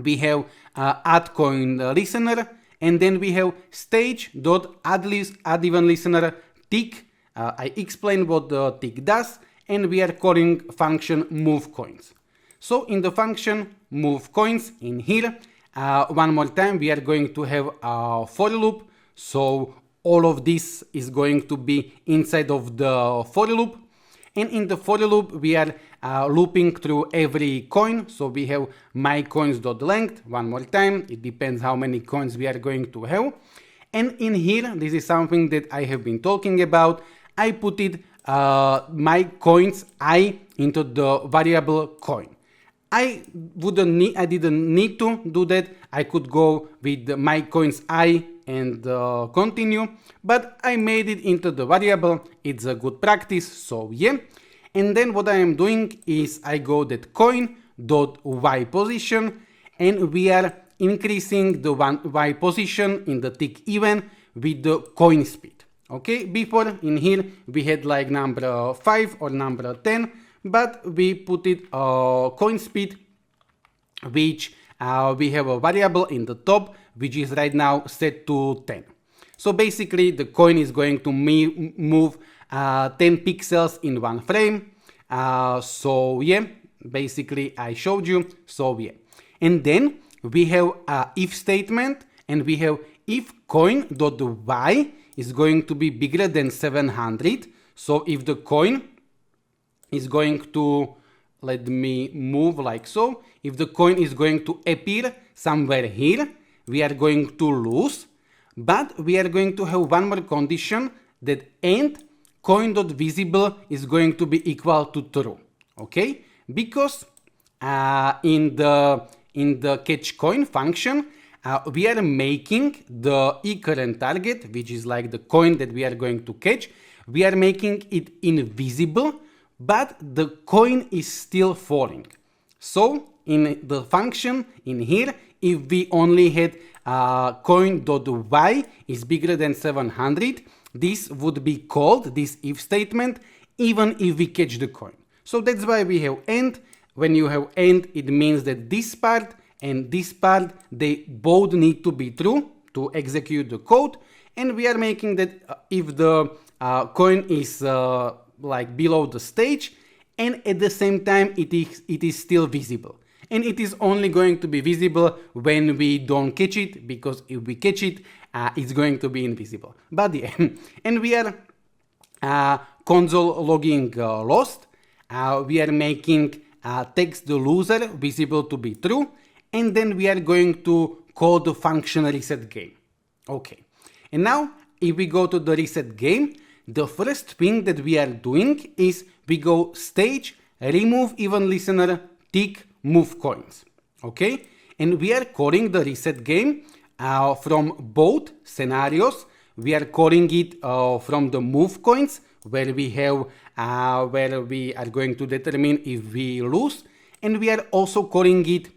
we have add coin listener, and then we have stage.add even listener tick. I explained what the tick does, and we are calling function move coins. So in the function move coins in here, one more time, we are going to have a for loop. So all of this is going to be inside of the for loop. And in the for loop, we are looping through every coin. So we have my coins.length. One more time, it depends how many coins we are going to have. And in here, this is something that I have been talking about. I put it my coins I into the variable coin. I didn't need to do that. I could go with my coins I and continue, but I made it into the variable. It's a good practice, so yeah. And then what I am doing is I go that coin.y position, and we are increasing the y position in the tick even with the coin speed. Okay, before in here we had like number 5 or number 10, but we put it coin speed, which we have a variable in the top, which is right now set to 10. So basically the coin is going to move 10 pixels in one frame. So yeah, basically I showed you, so yeah. And then we have a if statement, and we have if coin.y is going to be bigger than 700. So if the coin is going to, let me move like so, if the coin is going to appear somewhere here, we are going to lose, but we are going to have one more condition, that end coin.visible is going to be equal to true. Okay, because in the catch coin function, we are making the current target, which is like the coin that we are going to catch, we are making it invisible, but the coin is still falling. So in the function in here, if we only had coin.y is bigger than 700, this would be called, this if statement, even if we catch the coin. So that's why we have end. When you have end, it means that this part and this part, they both need to be true to execute the code. And we are making that if the coin is like below the stage, and at the same time it is still visible. And it is only going to be visible when we don't catch it, because if we catch it, it's going to be invisible. But yeah, and we are console logging lost. We are making text the loser visible to be true, and then we are going to call the function reset game. Okay, and now if we go to the reset game, the first thing that we are doing is we go stage, remove even listener, tick, move coins. Okay, and we are calling the reset game from both scenarios. We are calling it from the move coins, where we have where we are going to determine if we lose, and we are also calling it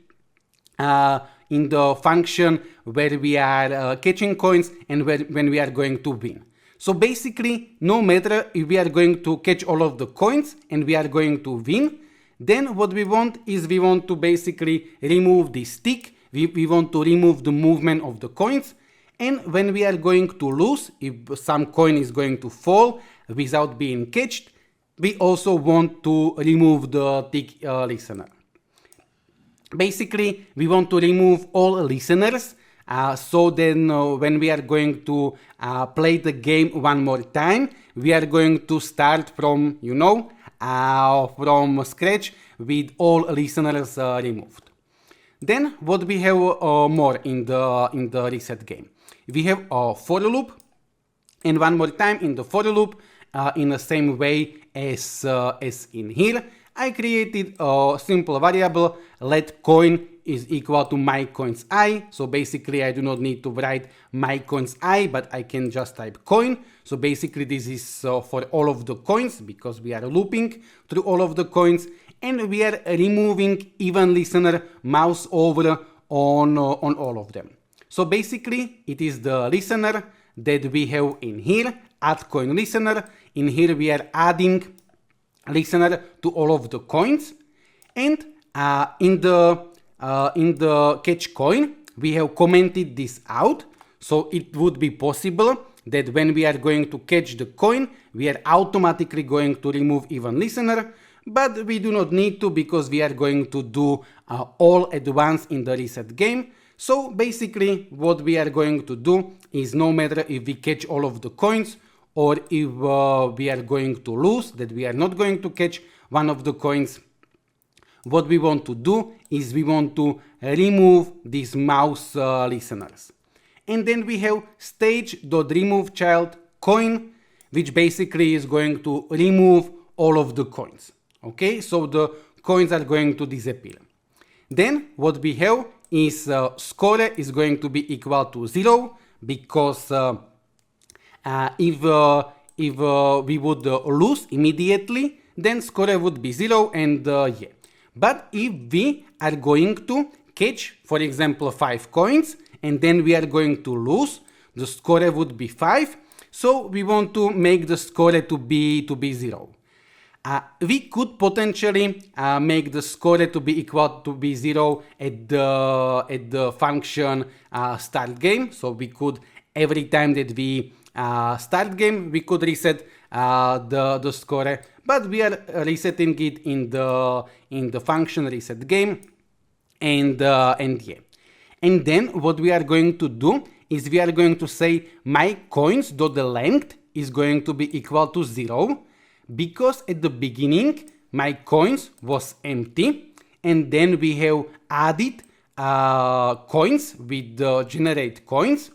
in the function where we are catching coins and when we are going to win. So basically, no matter if we are going to catch all of the coins and we are going to win, Then what we want is we want to basically remove this tick. We want to remove the movement of the coins. And when we are going to lose, if some coin is going to fall without being catched, we also want to remove the tick listener. Basically, we want to remove all listeners, so then when we are going to play the game one more time, we are going to start from, from scratch with all listeners removed. Then what we have more in the reset game? We have a for loop, and one more time in the for loop, in the same way as in here, I created a simple variable, let coin is equal to my coins I. So basically I do not need to write my coins I, but I can just type coin. So basically this is for all of the coins, because we are looping through all of the coins, and we are removing even listener mouse over on all of them. So basically it is the listener that we have in here, add coin listener. In here we are adding listener to all of the coins, and in the catch coin we have commented this out, so it would be possible that when we are going to catch the coin we are automatically going to remove even listener, but we do not need to, because we are going to do all at once in the reset game. So basically what we are going to do is, no matter if we catch all of the coins or if we are going to lose, that we are not going to catch one of the coins, what we want to do is we want to remove these mouse listeners. And then we have stage.removeChild coin, which basically is going to remove all of the coins. Okay, so the coins are going to disappear. Then what we have is score is going to be equal to 0, because if we would lose immediately, then score would be 0, and yeah. But if we are going to catch, for example, 5 coins, and then we are going to lose, the score would be 5. So we want to make the score to be 0. We could potentially make the score to be equal to be 0 at the function start game. So we could, every time that we start game, we could reset the score, but we are resetting it in the function reset game, and yeah. And then what we are going to do is we are going to say my coins dot the length is going to be equal to 0, because at the beginning my coins was empty, and then we have added coins with the generate coins.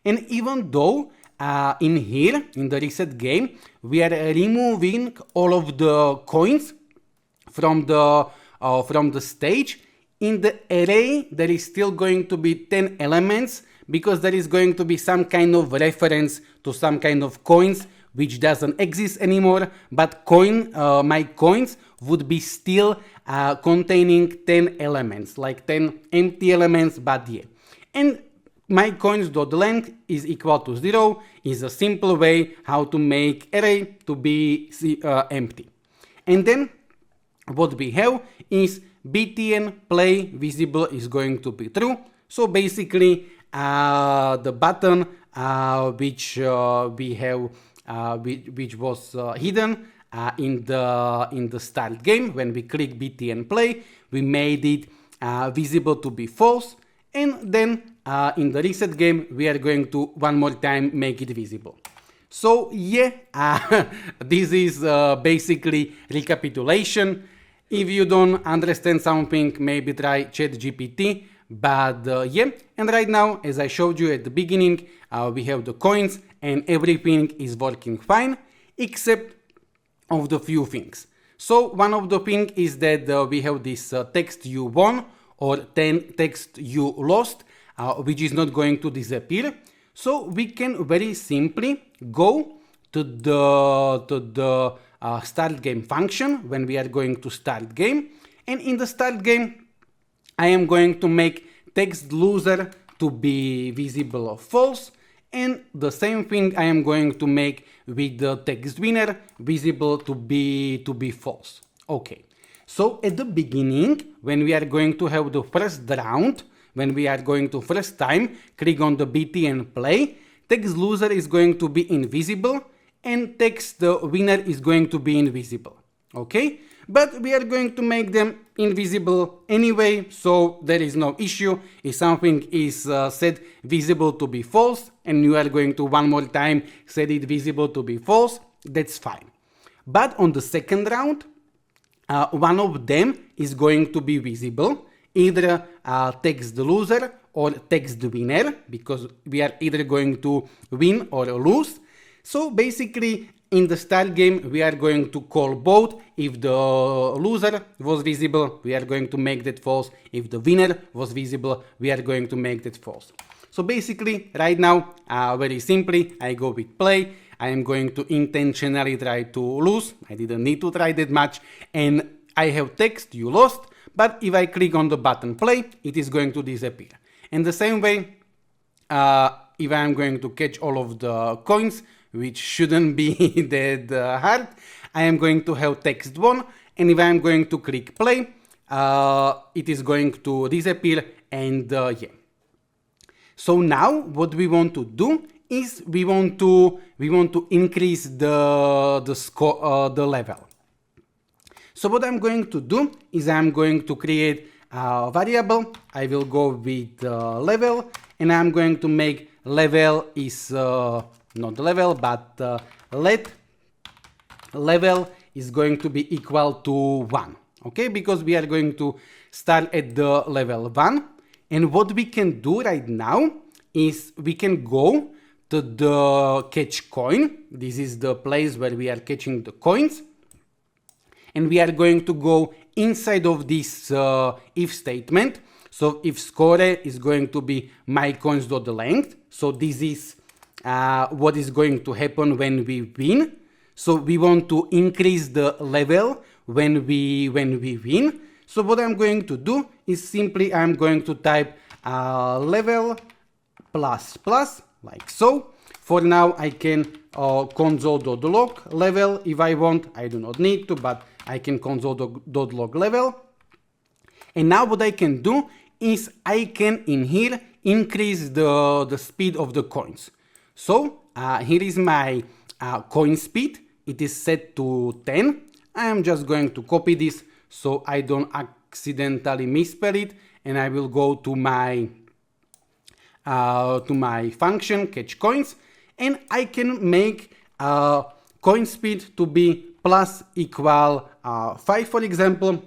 And even though in here in the reset game we are removing all of the coins from the stage, in the array there is still going to be 10 elements, because there is going to be some kind of reference to some kind of coins which doesn't exist anymore, but my coins would be still containing 10 elements, like 10 empty elements, but yeah. And my coins.length is equal to 0 is a simple way how to make array to be empty. And then what we have is btn play visible is going to be true. So basically the button which we have which was hidden in the start game, when we click btn play, we made it visible to be false, and then in the reset game we are going to one more time make it visible. So yeah, this is basically recapitulation. If you don't understand something, maybe try ChatGPT, but yeah. And right now, as I showed you at the beginning, we have the coins and everything is working fine, except of the few things. So one of the things is that we have this text you won or text you lost, which is not going to disappear. So we can very simply go to the start game function when we are going to start game, and in the start game I am going to make text loser to be visible or false, and the same thing I am going to make with the text winner visible to be false. Okay, So at the beginning, when we are going to have the first round, when we are going to first time, click on the BT and play, text loser is going to be invisible and text the winner is going to be invisible. Okay? But we are going to make them invisible anyway, so there is no issue. If something is set visible to be false and you are going to one more time set it visible to be false, that's fine. But on the second round, one of them is going to be visible, either text the loser or text the winner, because we are either going to win or lose. So basically, in the start game, we are going to call both. If the loser was visible, we are going to make that false. If the winner was visible, we are going to make that false. So basically, right now, very simply, I go with play. I am going to intentionally try to lose. I didn't need to try that much. And I have text, you lost. But if I click on the button play, it is going to disappear. And the same way, if I am going to catch all of the coins, which shouldn't be that hard, I am going to have text 1, and if I am going to click play, it is going to disappear, and yeah. So now what we want to do is we want to increase the score, the level. So what I'm going to do is I'm going to create a variable. I will go with level, and I'm going to make level is not level, but let level is going to be equal to 1. Okay, because we are going to start at the level 1. And what we can do right now is we can go to the catch coin. This is the place where we are catching the coins. And we are going to go inside of this if statement. So if score is going to be mycoins.length. So this is what is going to happen when we win. So we want to increase the level when we win. So what I'm going to do is simply I'm going to type level plus plus, like so. For now I can console.log level if I want. I do not need to, but I can console.log level. And now what I can do is I can in here increase the speed of the coins. So here is my coin speed. It is set to 10. I am just going to copy this so I don't accidentally misspell it, and I will go to my function catch coins, and I can make coin speed to be plus equal 5, for example.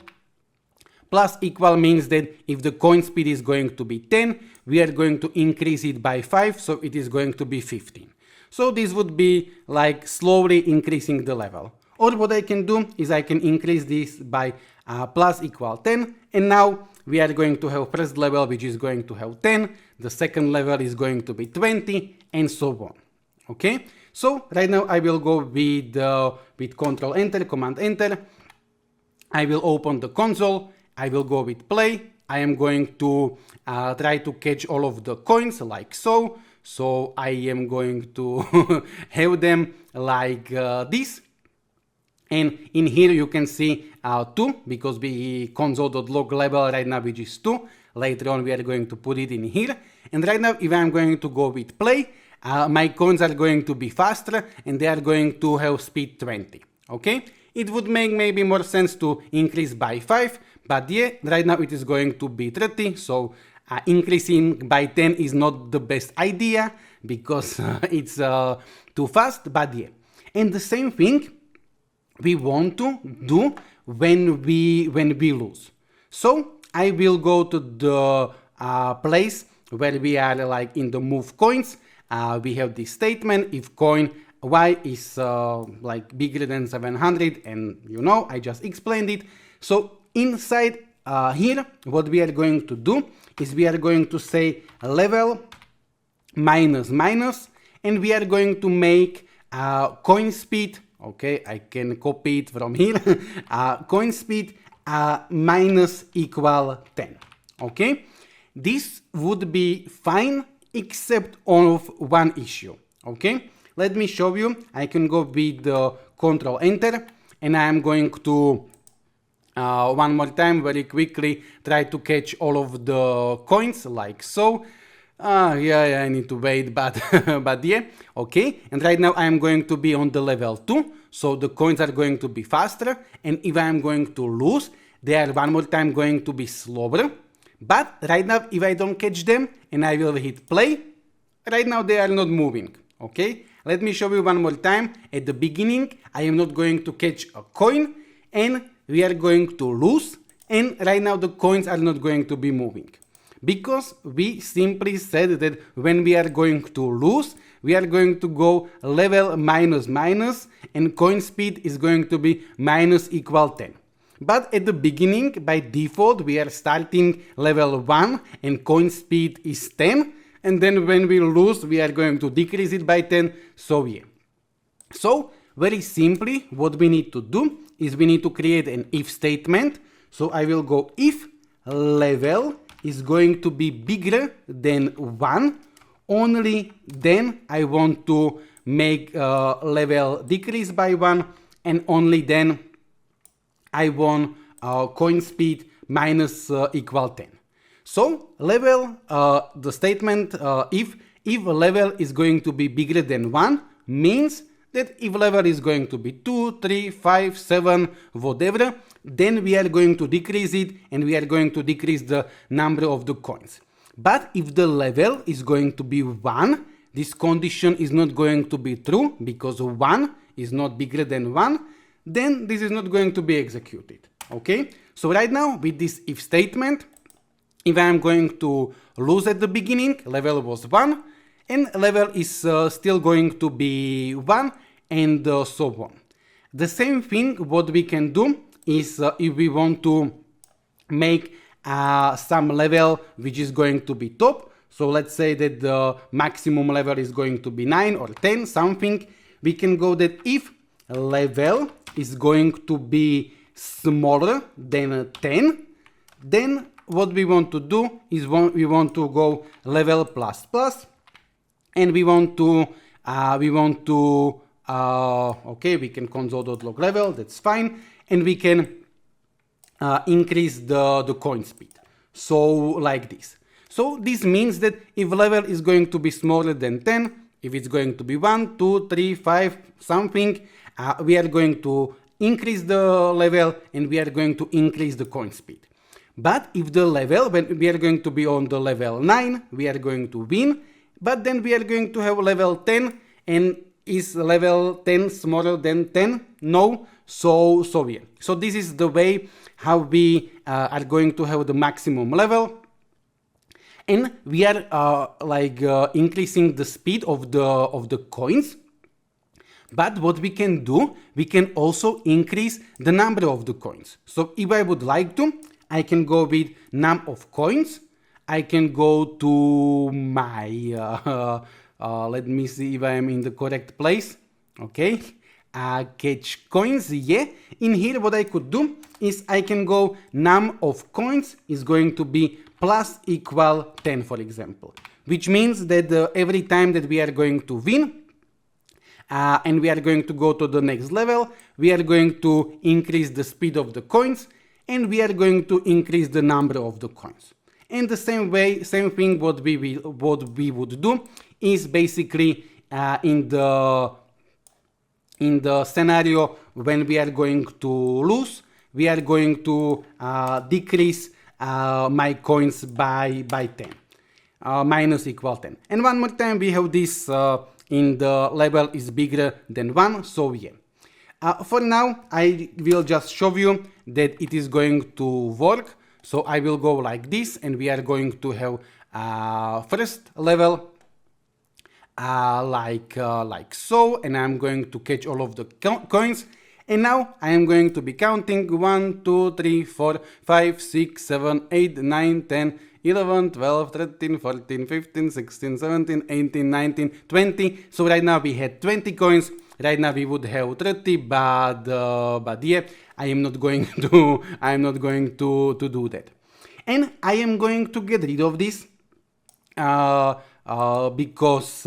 Plus equal means that if the coin speed is going to be 10, we are going to increase it by 5, so it is going to be 15. So this would be like slowly increasing the level. Or what I can do is I can increase this by plus equal 10, and now we are going to have first level which is going to have 10, the second level is going to be 20, and so on. Okay, so right now I will go with Control Enter, Command Enter. I will open the console. I will go with play. I am going to try to catch all of the coins like so. So I am going to have them like this. And in here you can see 2, because we console.log level right now which is 2. Later on we are going to put it in here. And right now if I'm going to go with play, my coins are going to be faster and they are going to have speed 20. Okay? It would make maybe more sense to increase by 5, but yeah, right now it is going to be 30, so increasing by 10 is not the best idea because it's too fast, but yeah. And the same thing we want to do when we lose. So I will go to the place where we are like in the move coins. We have this statement, if coin y is like bigger than 700, and you know, I just explained it. So inside here, what we are going to do is we are going to say level minus minus, and we are going to make coin speed. Okay, I can copy it from here. Coin speed minus equal 10. Okay, this would be fine except of one issue. Okay, let me show you. I can go with the Control Enter, and I am going to One more time, very quickly, try to catch all of the coins like so. Yeah, I need to wait, but but yeah, okay. And right now I am going to be on the level 2, so the coins are going to be faster. And if I am going to lose, they are one more time going to be slower. But right now, if I don't catch them and I will hit play, right now they are not moving. Okay, let me show you one more time. At the beginning, I am not going to catch a coin, and we are going to lose. And right now the coins are not going to be moving. Because we simply said that when we are going to lose, we are going to go level minus minus, and coin speed is going to be minus equal 10. But at the beginning, by default, we are starting level 1 and coin speed is 10. And then when we lose, we are going to decrease it by 10. So yeah. So very simply, what we need to do is we need to create an if statement. So I will go if level is going to be bigger than 1, only then I want to make level decrease by 1, and only then I want coin speed minus equal 10. So level, the statement if level is going to be bigger than 1 means that if level is going to be 2, 3, 5, 7, whatever, then we are going to decrease it and we are going to decrease the number of the coins. But if the level is going to be 1, this condition is not going to be true because 1 is not bigger than 1, then this is not going to be executed. Okay? So right now with this if statement, if I am going to lose at the beginning, level was 1, and level is still going to be 1, and so on. The same thing what we can do is if we want to make some level which is going to be top, so let's say that the maximum level is going to be 9 or 10, something, we can go that if level is going to be smaller than 10, then what we want to do is we want to go level plus plus, and we want to okay, we can console.log level, that's fine, and we can increase the coin speed. So like this. So this means that if level is going to be smaller than 10, if it's going to be 1, 2, 3, 5, something, we are going to increase the level and we are going to increase the coin speed. But if the level, when we are going to be on the level 9, we are going to win, but then we are going to have level 10, and is level 10 smaller than 10? No, so yeah. So this is the way how we are going to have the maximum level, and we are increasing the speed of the coins. But what we can do, we can also increase the number of the coins. So if I would like to, I can go with num of coins. I can go to my, let me see if I am in the correct place. Okay, catch coins, yeah. In here what I could do is I can go num of coins is going to be plus equal 10, for example. Which means that every time that we are going to win, and we are going to go to the next level, we are going to increase the speed of the coins, and we are going to increase the number of the coins. And the same way, same thing what we would do is basically in the scenario when we are going to lose, we are going to decrease my coins by 10, minus equal 10. And one more time we have this in the level is bigger than 1, so yeah. For now, I will just show you that it is going to work. So I will go like this, and we are going to have first level like so, and I'm going to catch all of the coins. And now I am going to be counting 1, 2, 3, 4, 5, 6, 7, 8, 9, 10, 11, 12, 13, 14, 15, 16, 17, 18, 19, 20. So right now we had 20 coins. Right now we would have 30, but yeah, I am not going to do that. And I am going to get rid of this because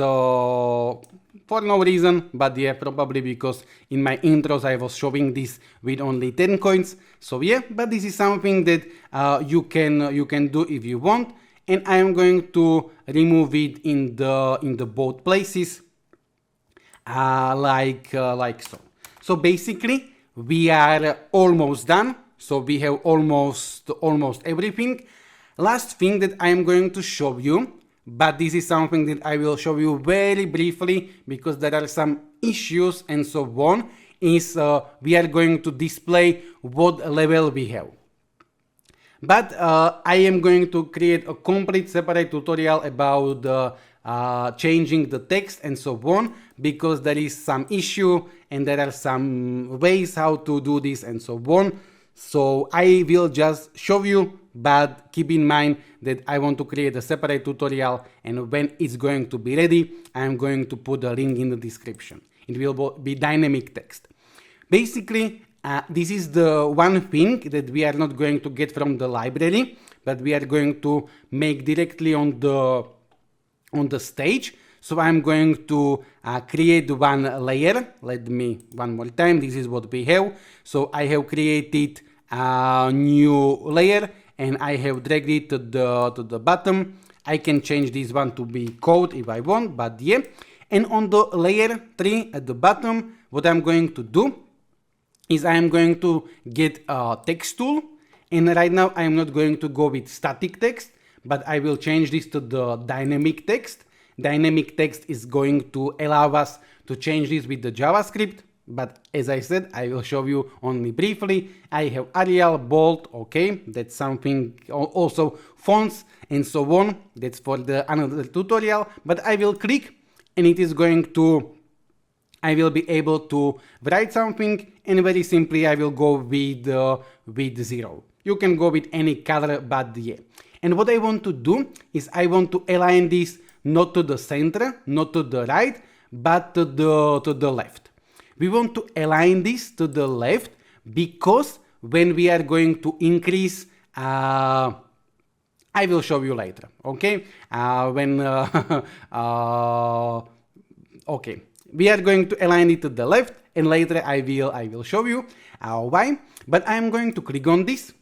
for no reason, but yeah, probably because in my intros I was showing this with only 10 coins. So yeah, but this is something that you can do if you want, and I am going to remove it in the both places, like so. So basically we are almost done. So we have almost everything. Last thing that I am going to show you, but this is something that I will show you very briefly because there are some issues and so on, is we are going to display what level we have. But I am going to create a complete separate tutorial about changing the text and so on, because there is some issue and there are some ways how to do this and so on. So I will just show you, but keep in mind that I want to create a separate tutorial, and when it's going to be ready, I'm going to put a link in the description. It will be dynamic text. Basically, this is the one thing that we are not going to get from the library, but we are going to make directly on the stage. So I'm going to create one layer. Let me one more time. This is what we have. So I have created a new layer and I have dragged it to the bottom. I can change this one to be code if I want, but yeah. And on the layer 3 at the bottom, what I'm going to do is I am going to get a text tool. And right now I'm not going to go with static text, but I will change this to the dynamic text. Dynamic text is going to allow us to change this with the JavaScript, but as I said, I will show you only briefly. I have Arial, bold, okay, that's something, also fonts and so on, that's for the another tutorial, but I will click and it is going to, I will be able to write something, and very simply I will go with 0. You can go with any color, but yeah. And what I want to do is I want to align this not to the center, not to the right, but to the left. We want to align this to the left because when we are going to increase, I will show you later, okay? Okay, we are going to align it to the left, and later I will show you why. But I am going to click on this.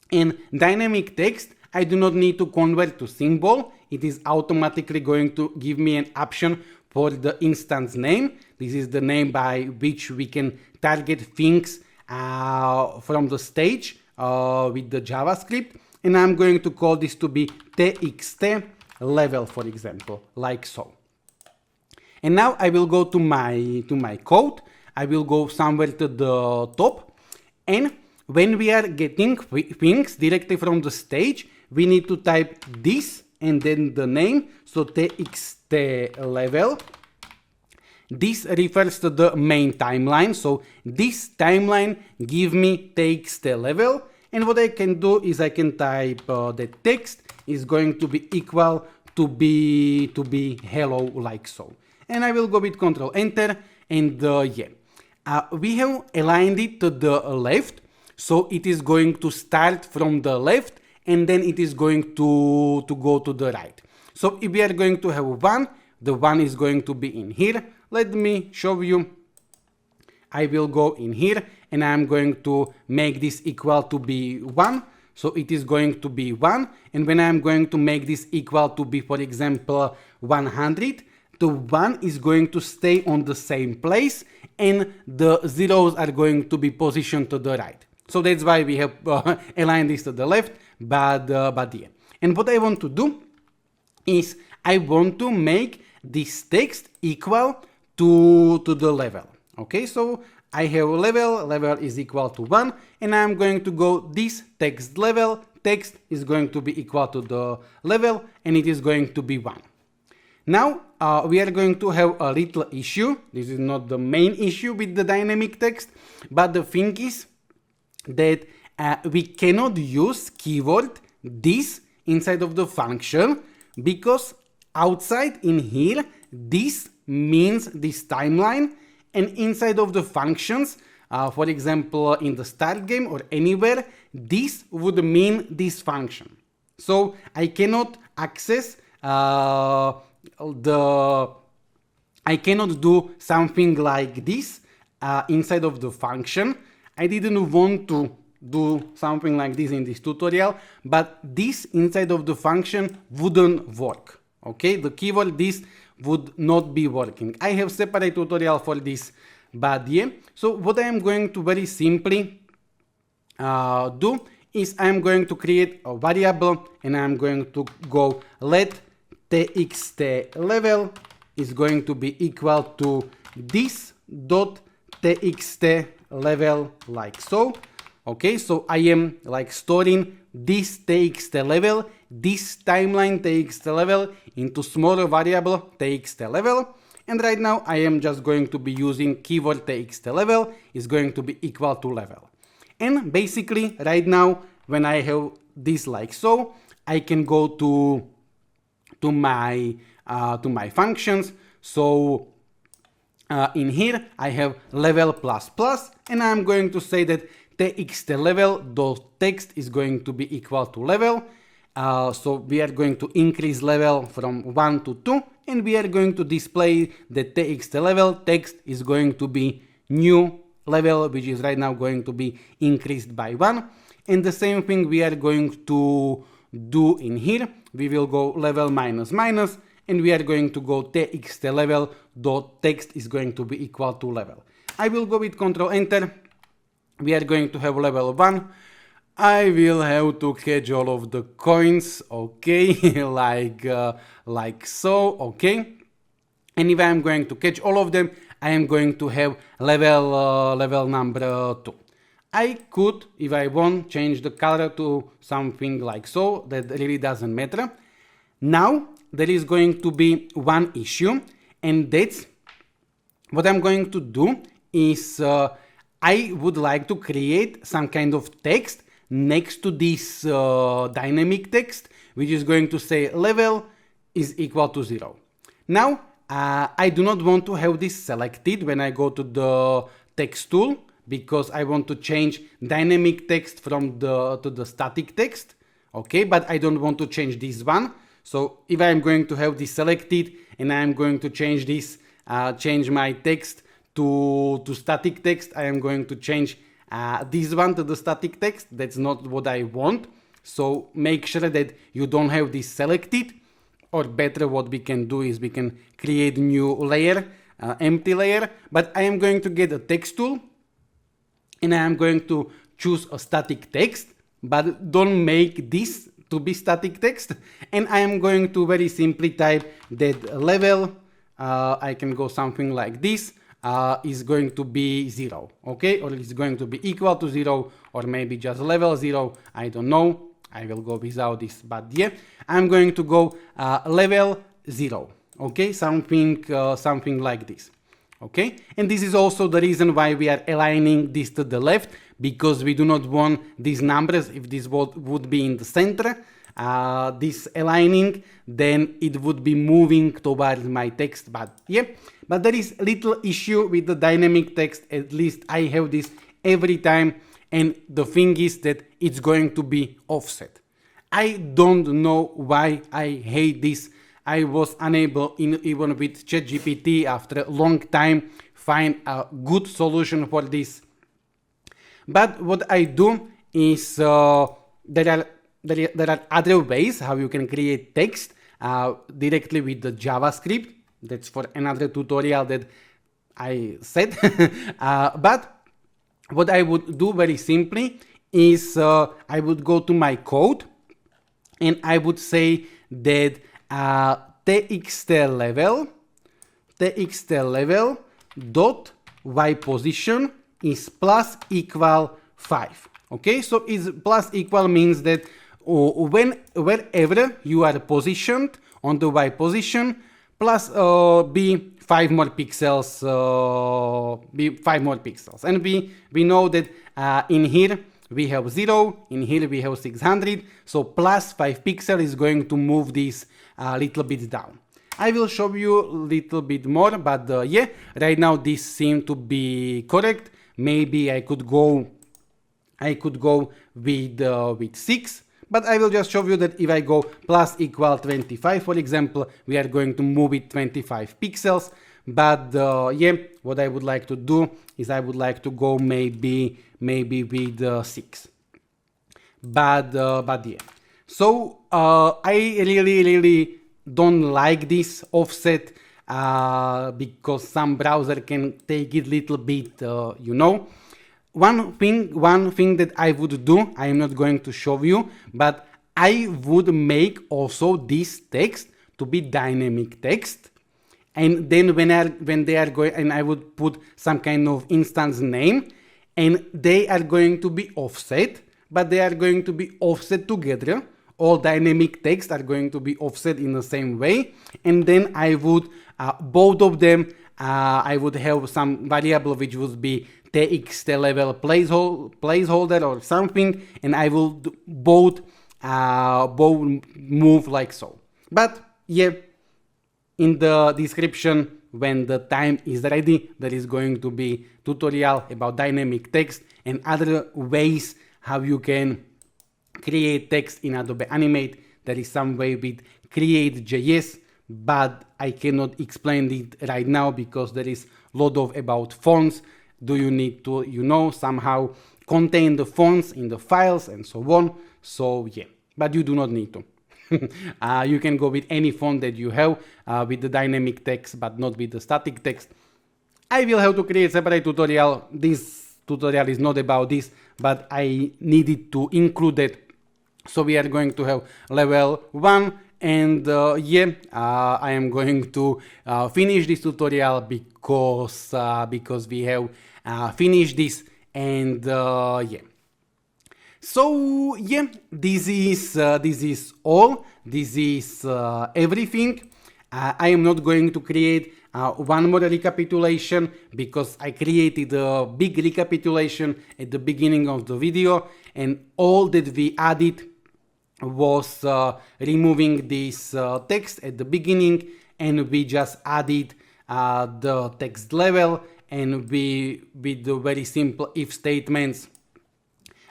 In dynamic text, I do not need to convert to symbol. It is automatically going to give me an option for the instance name. This is the name by which we can target things from the stage with the JavaScript. And I'm going to call this to be txt level, for example, like so. And now I will go to my code. I will go somewhere to the top, and when we are getting things directly from the stage, we need to type this and then the name, so txt level. This refers to the main timeline, so this timeline give me txt level, and what I can do is I can type the text is going to be equal to be hello, like so. And I will go with Control Enter, and yeah. We have aligned it to the left, so it is going to start from the left and then it is going to go to the right. So if we are going to have 1, the 1 is going to be in here. Let me show you. I will go in here and I'm going to make this equal to be 1. So it is going to be 1, and when I'm going to make this equal to be, for example, 100, the 1 is going to stay on the same place and the zeros are going to be positioned to the right. So that's why we have aligned this to the left, but yeah. And what I want to do is I want to make this text equal to the level. Okay, so I have level is equal to 1, and I'm going to go this text level, text is going to be equal to the level, and it is going to be 1. Now we are going to have a little issue. This is not the main issue with the dynamic text, but the thing is that we cannot use keyword this inside of the function, because outside in here this means this timeline, and inside of the functions, for example in the start game or anywhere, this would mean this function. So I cannot access the I cannot do something like this inside of the function. I didn't want to do something like this in this tutorial, but this inside of the function wouldn't work. Okay, the keyword this would not be working. I have separate tutorial for this, but yeah. So what I am going to very simply do is I am going to create a variable, and I am going to go let txt level is going to be equal to this dot txt level, like so. Okay, so I am like storing this txt level, this timeline txt level into smaller variable txt level, and right now I am just going to be using keyword txt level is going to be equal to level. And basically right now when I have this like so, I can go to my functions. So in here I have level plus plus, and I'm going to say that txt level dot text is going to be equal to level. So we are going to increase level from 1 to 2, and we are going to display the txt level text is going to be new level, which is right now going to be increased by 1. And the same thing we are going to do in here. We will go level minus minus, and we are going to go txt level dot text is going to be equal to level. I will go with Ctrl Enter. We are going to have level 1. I will have to catch all of the coins, okay, like so, okay. And if I am going to catch all of them, I am going to have level number 2. I could, if I want, change the color to something like so. That really doesn't matter. Now there is going to be one issue, and that's what I'm going to do is I would like to create some kind of text next to this dynamic text, which is going to say level is equal to 0. Now, I do not want to have this selected when I go to the text tool, because I want to change dynamic text from to the static text. Okay, but I don't want to change this one. So if I'm going to have this selected and I'm going to change this, change my text to static text, I am going to change this one to the static text. That's not what I want. So make sure that you don't have this selected, or better what we can do is we can create new layer, empty layer. But I am going to get a text tool, and I am going to choose a static text, but don't make this to be static text. And I am going to very simply type that level, I can go something like this, is going to be 0, okay, or it's going to be equal to 0, or maybe just level 0, I don't know. I will go without this, but yeah, I'm going to go level 0, okay, something like this. Okay, and this is also the reason why we are aligning this to the left, because we do not want these numbers. If this would be in the center, this aligning, then it would be moving towards my text. But yeah, but there is little issue with the dynamic text. At least I have this every time, and the thing is that it's going to be offset. I don't know why I hate this. I was unable, even with ChatGPT, after a long time, find a good solution for this. But what I do is there are other ways how you can create text directly with the JavaScript. That's for another tutorial that I said. But what I would do very simply is I would go to my code, and I would say that txt level dot y position is plus equal 5. Okay, so is plus equal means that wherever you are positioned on the y position, plus be 5 more pixels, and we know that in here we have 0, in here we have 600, so plus 5 pixels is going to move this a little bit down. I will show you a little bit more, but yeah, right now this seems to be correct. Maybe I could go with 6, But I will just show you that if I go plus equal 25, for example, we are going to move it 25 pixels. But yeah, what I would like to do is I would like to go maybe with 6. But yeah. So I really don't like this offset because some browser can take it little bit, you know. One thing that I would do, I am not going to show you, but I would make also this text to be dynamic text. And then when they are going, and I would put some kind of instance name, and they are going to be offset, but they are going to be offset together. All dynamic text are going to be offset in the same way. And then I would, both of them, I would have some variable which would be txt level placeholder or something, and I will both move like so. But yeah, in the description, when the time is ready, there is going to be tutorial about dynamic text and other ways how you can create text in Adobe Animate. There is some way with create.js, but I cannot explain it right now because there is a lot of about fonts. Do you need to, you know, somehow contain the fonts in the files and so on? So yeah, but you do not need to. You can go with any font that you have with the dynamic text, but not with the static text. I will have to create separate tutorial. This tutorial is not about this, but I needed to include it. So we are going to have level 1, and yeah, I am going to finish this tutorial because we have finished this, and yeah. So yeah, this is all. This is everything. I am not going to create one more recapitulation because I created a big recapitulation at the beginning of the video, and all that we added was removing this text at the beginning, and we just added the text level, and we, with the very simple if statements,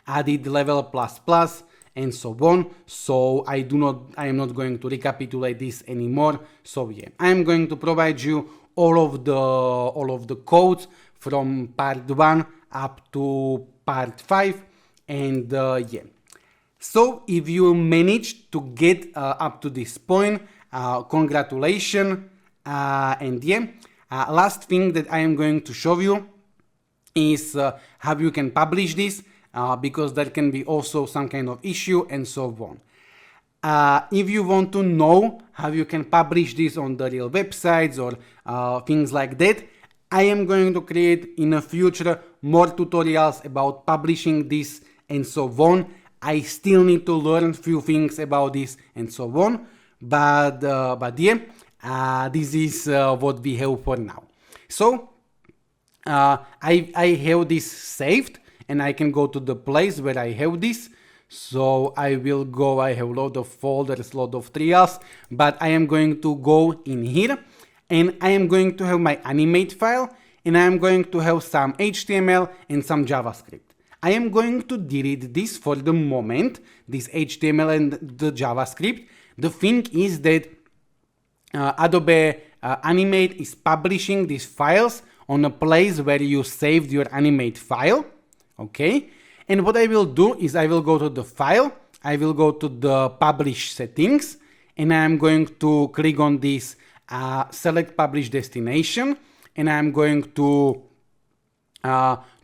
added level plus plus and so on. So I am not going to recapitulate this anymore. So yeah, I am going to provide you all of the codes from part 1 up to part 5, and yeah. So if you managed to get up to this point, congratulations. And yeah, last thing that I am going to show you is how you can publish this, because there can be also some kind of issue and so on. If you want to know how you can publish this on the real websites or things like that, I am going to create in the future more tutorials about publishing this and so on. I still need to learn few things about this and so on, but yeah, this is what we have for now. So I have this saved, and I can go to the place where I have this. So I will go, I have a lot of folders, a lot of trials, but I am going to go in here, and I am going to have my animate file, and I am going to have some HTML and some JavaScript. I am going to delete this for the moment, this HTML and the JavaScript. The thing is that Adobe Animate is publishing these files on a place where you saved your animate file. Okay, and what I will do is I will go to the file, I will go to the publish settings, and I am going to click on this select publish destination, and I am going to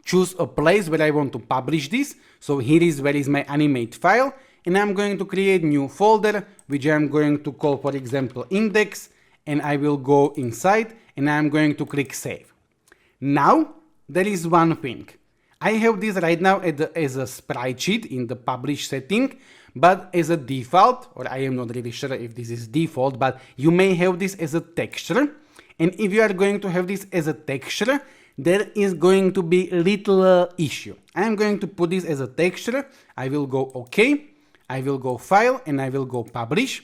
choose a place where I want to publish this. So here is where is my animate file, and I'm going to create new folder which I'm going to call, for example, index, and I will go inside and I'm going to click save. Now there is one thing. I have this right now as a sprite sheet in the publish setting, but as a default, or I am not really sure if this is default, but you may have this as a texture. And if you are going to have this as a texture, there is going to be a little issue. I am going to put this as a texture. I will go OK, I will go file, and I will go publish.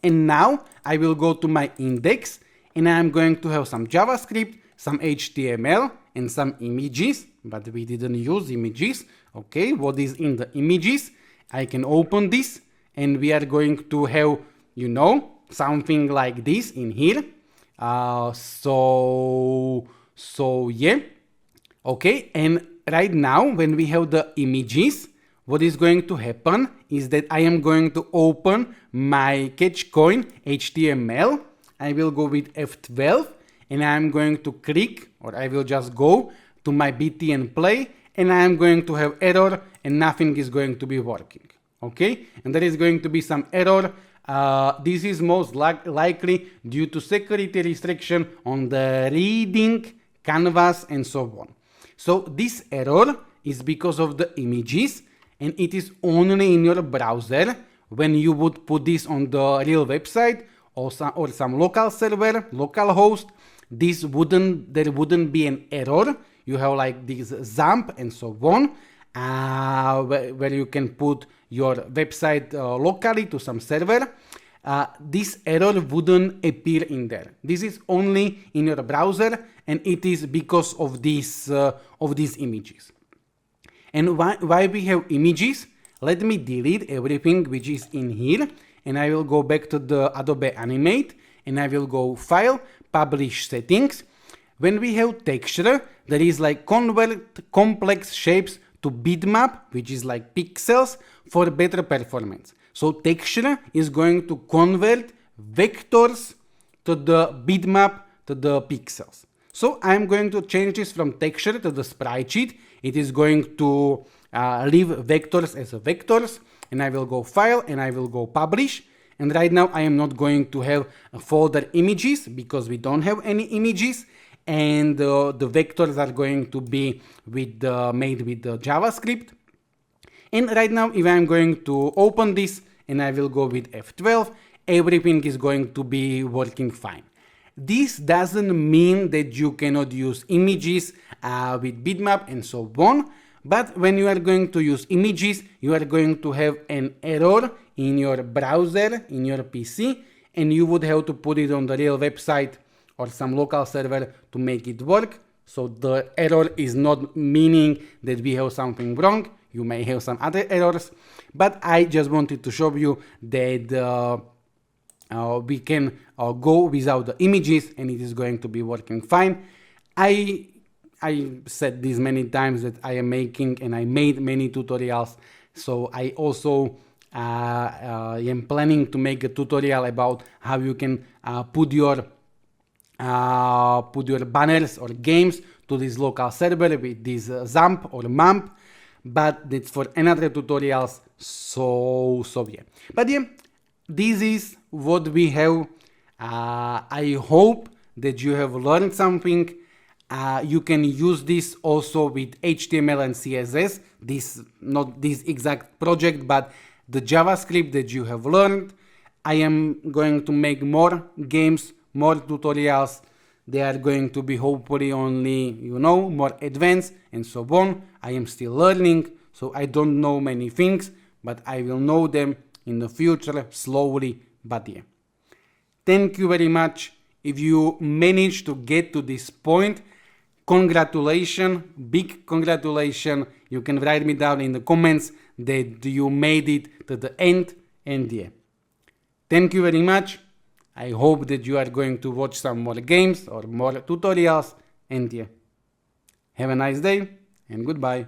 And now I will go to my index, and I am going to have some JavaScript, some HTML, and some images, but we didn't use images. Okay, what is in the images? I can open this and we are going to have, something like this in here. So yeah. Okay, and right now when we have the images, what is going to happen is that I am going to open my catchcoin HTML. I will go with F12 and I am going to click, or I will just go to my BTN play, and I am going to have error and nothing is going to be working. Okay, and there is going to be some error. This is most likely due to security restriction on the reading canvas and so on. So this error is because of the images, and it is only in your browser. When you would put this on the real website or some local server, local host, there wouldn't be an error. You have like this XAMPP and so on, where you can put your website locally to some server. This error wouldn't appear in there. This is only in your browser, and it is because of these images. And why we have images? Let me delete everything which is in here, and I will go back to the Adobe Animate, and I will go File, Publish Settings. When we have texture, there is like convert complex shapes to bitmap, which is like pixels, for better performance. So texture is going to convert vectors to the bitmap to the pixels. So I'm going to change this from texture to the sprite sheet. It is going to leave vectors as vectors, and I will go File and I will go Publish. And right now I am not going to have a folder images because we don't have any images, and the vectors are going to be made with the JavaScript. And right now, if I'm going to open this and I will go with F12, everything is going to be working fine. This doesn't mean that you cannot use images with bitmap and so on, but when you are going to use images, you are going to have an error in your browser, in your PC, and you would have to put it on the real website or some local server to make it work. So the error is not meaning that we have something wrong. You may have some other errors, but I just wanted to show you that we can go without the images and it is going to be working fine. I said this many times that I am making, and I made many tutorials, so I also am planning to make a tutorial about how you can put your banners or games to this local server with this XAMPP or MAMP, but that's for another tutorials. So yeah, but yeah, this is what we have. I hope that you have learned something. You can use this also with HTML and CSS. Not this exact project, but the JavaScript that you have learned. I am going to make more games, more tutorials. They are going to be hopefully only, more advanced and so on. I am still learning, so I don't know many things, but I will know them in the future, slowly, but yeah. Thank you very much. If you managed to get to this point, congratulations, big congratulations. You can write me down in the comments that you made it to the end, and yeah. Thank you very much. I hope that you are going to watch some more games or more tutorials, and yeah. Have a nice day and goodbye.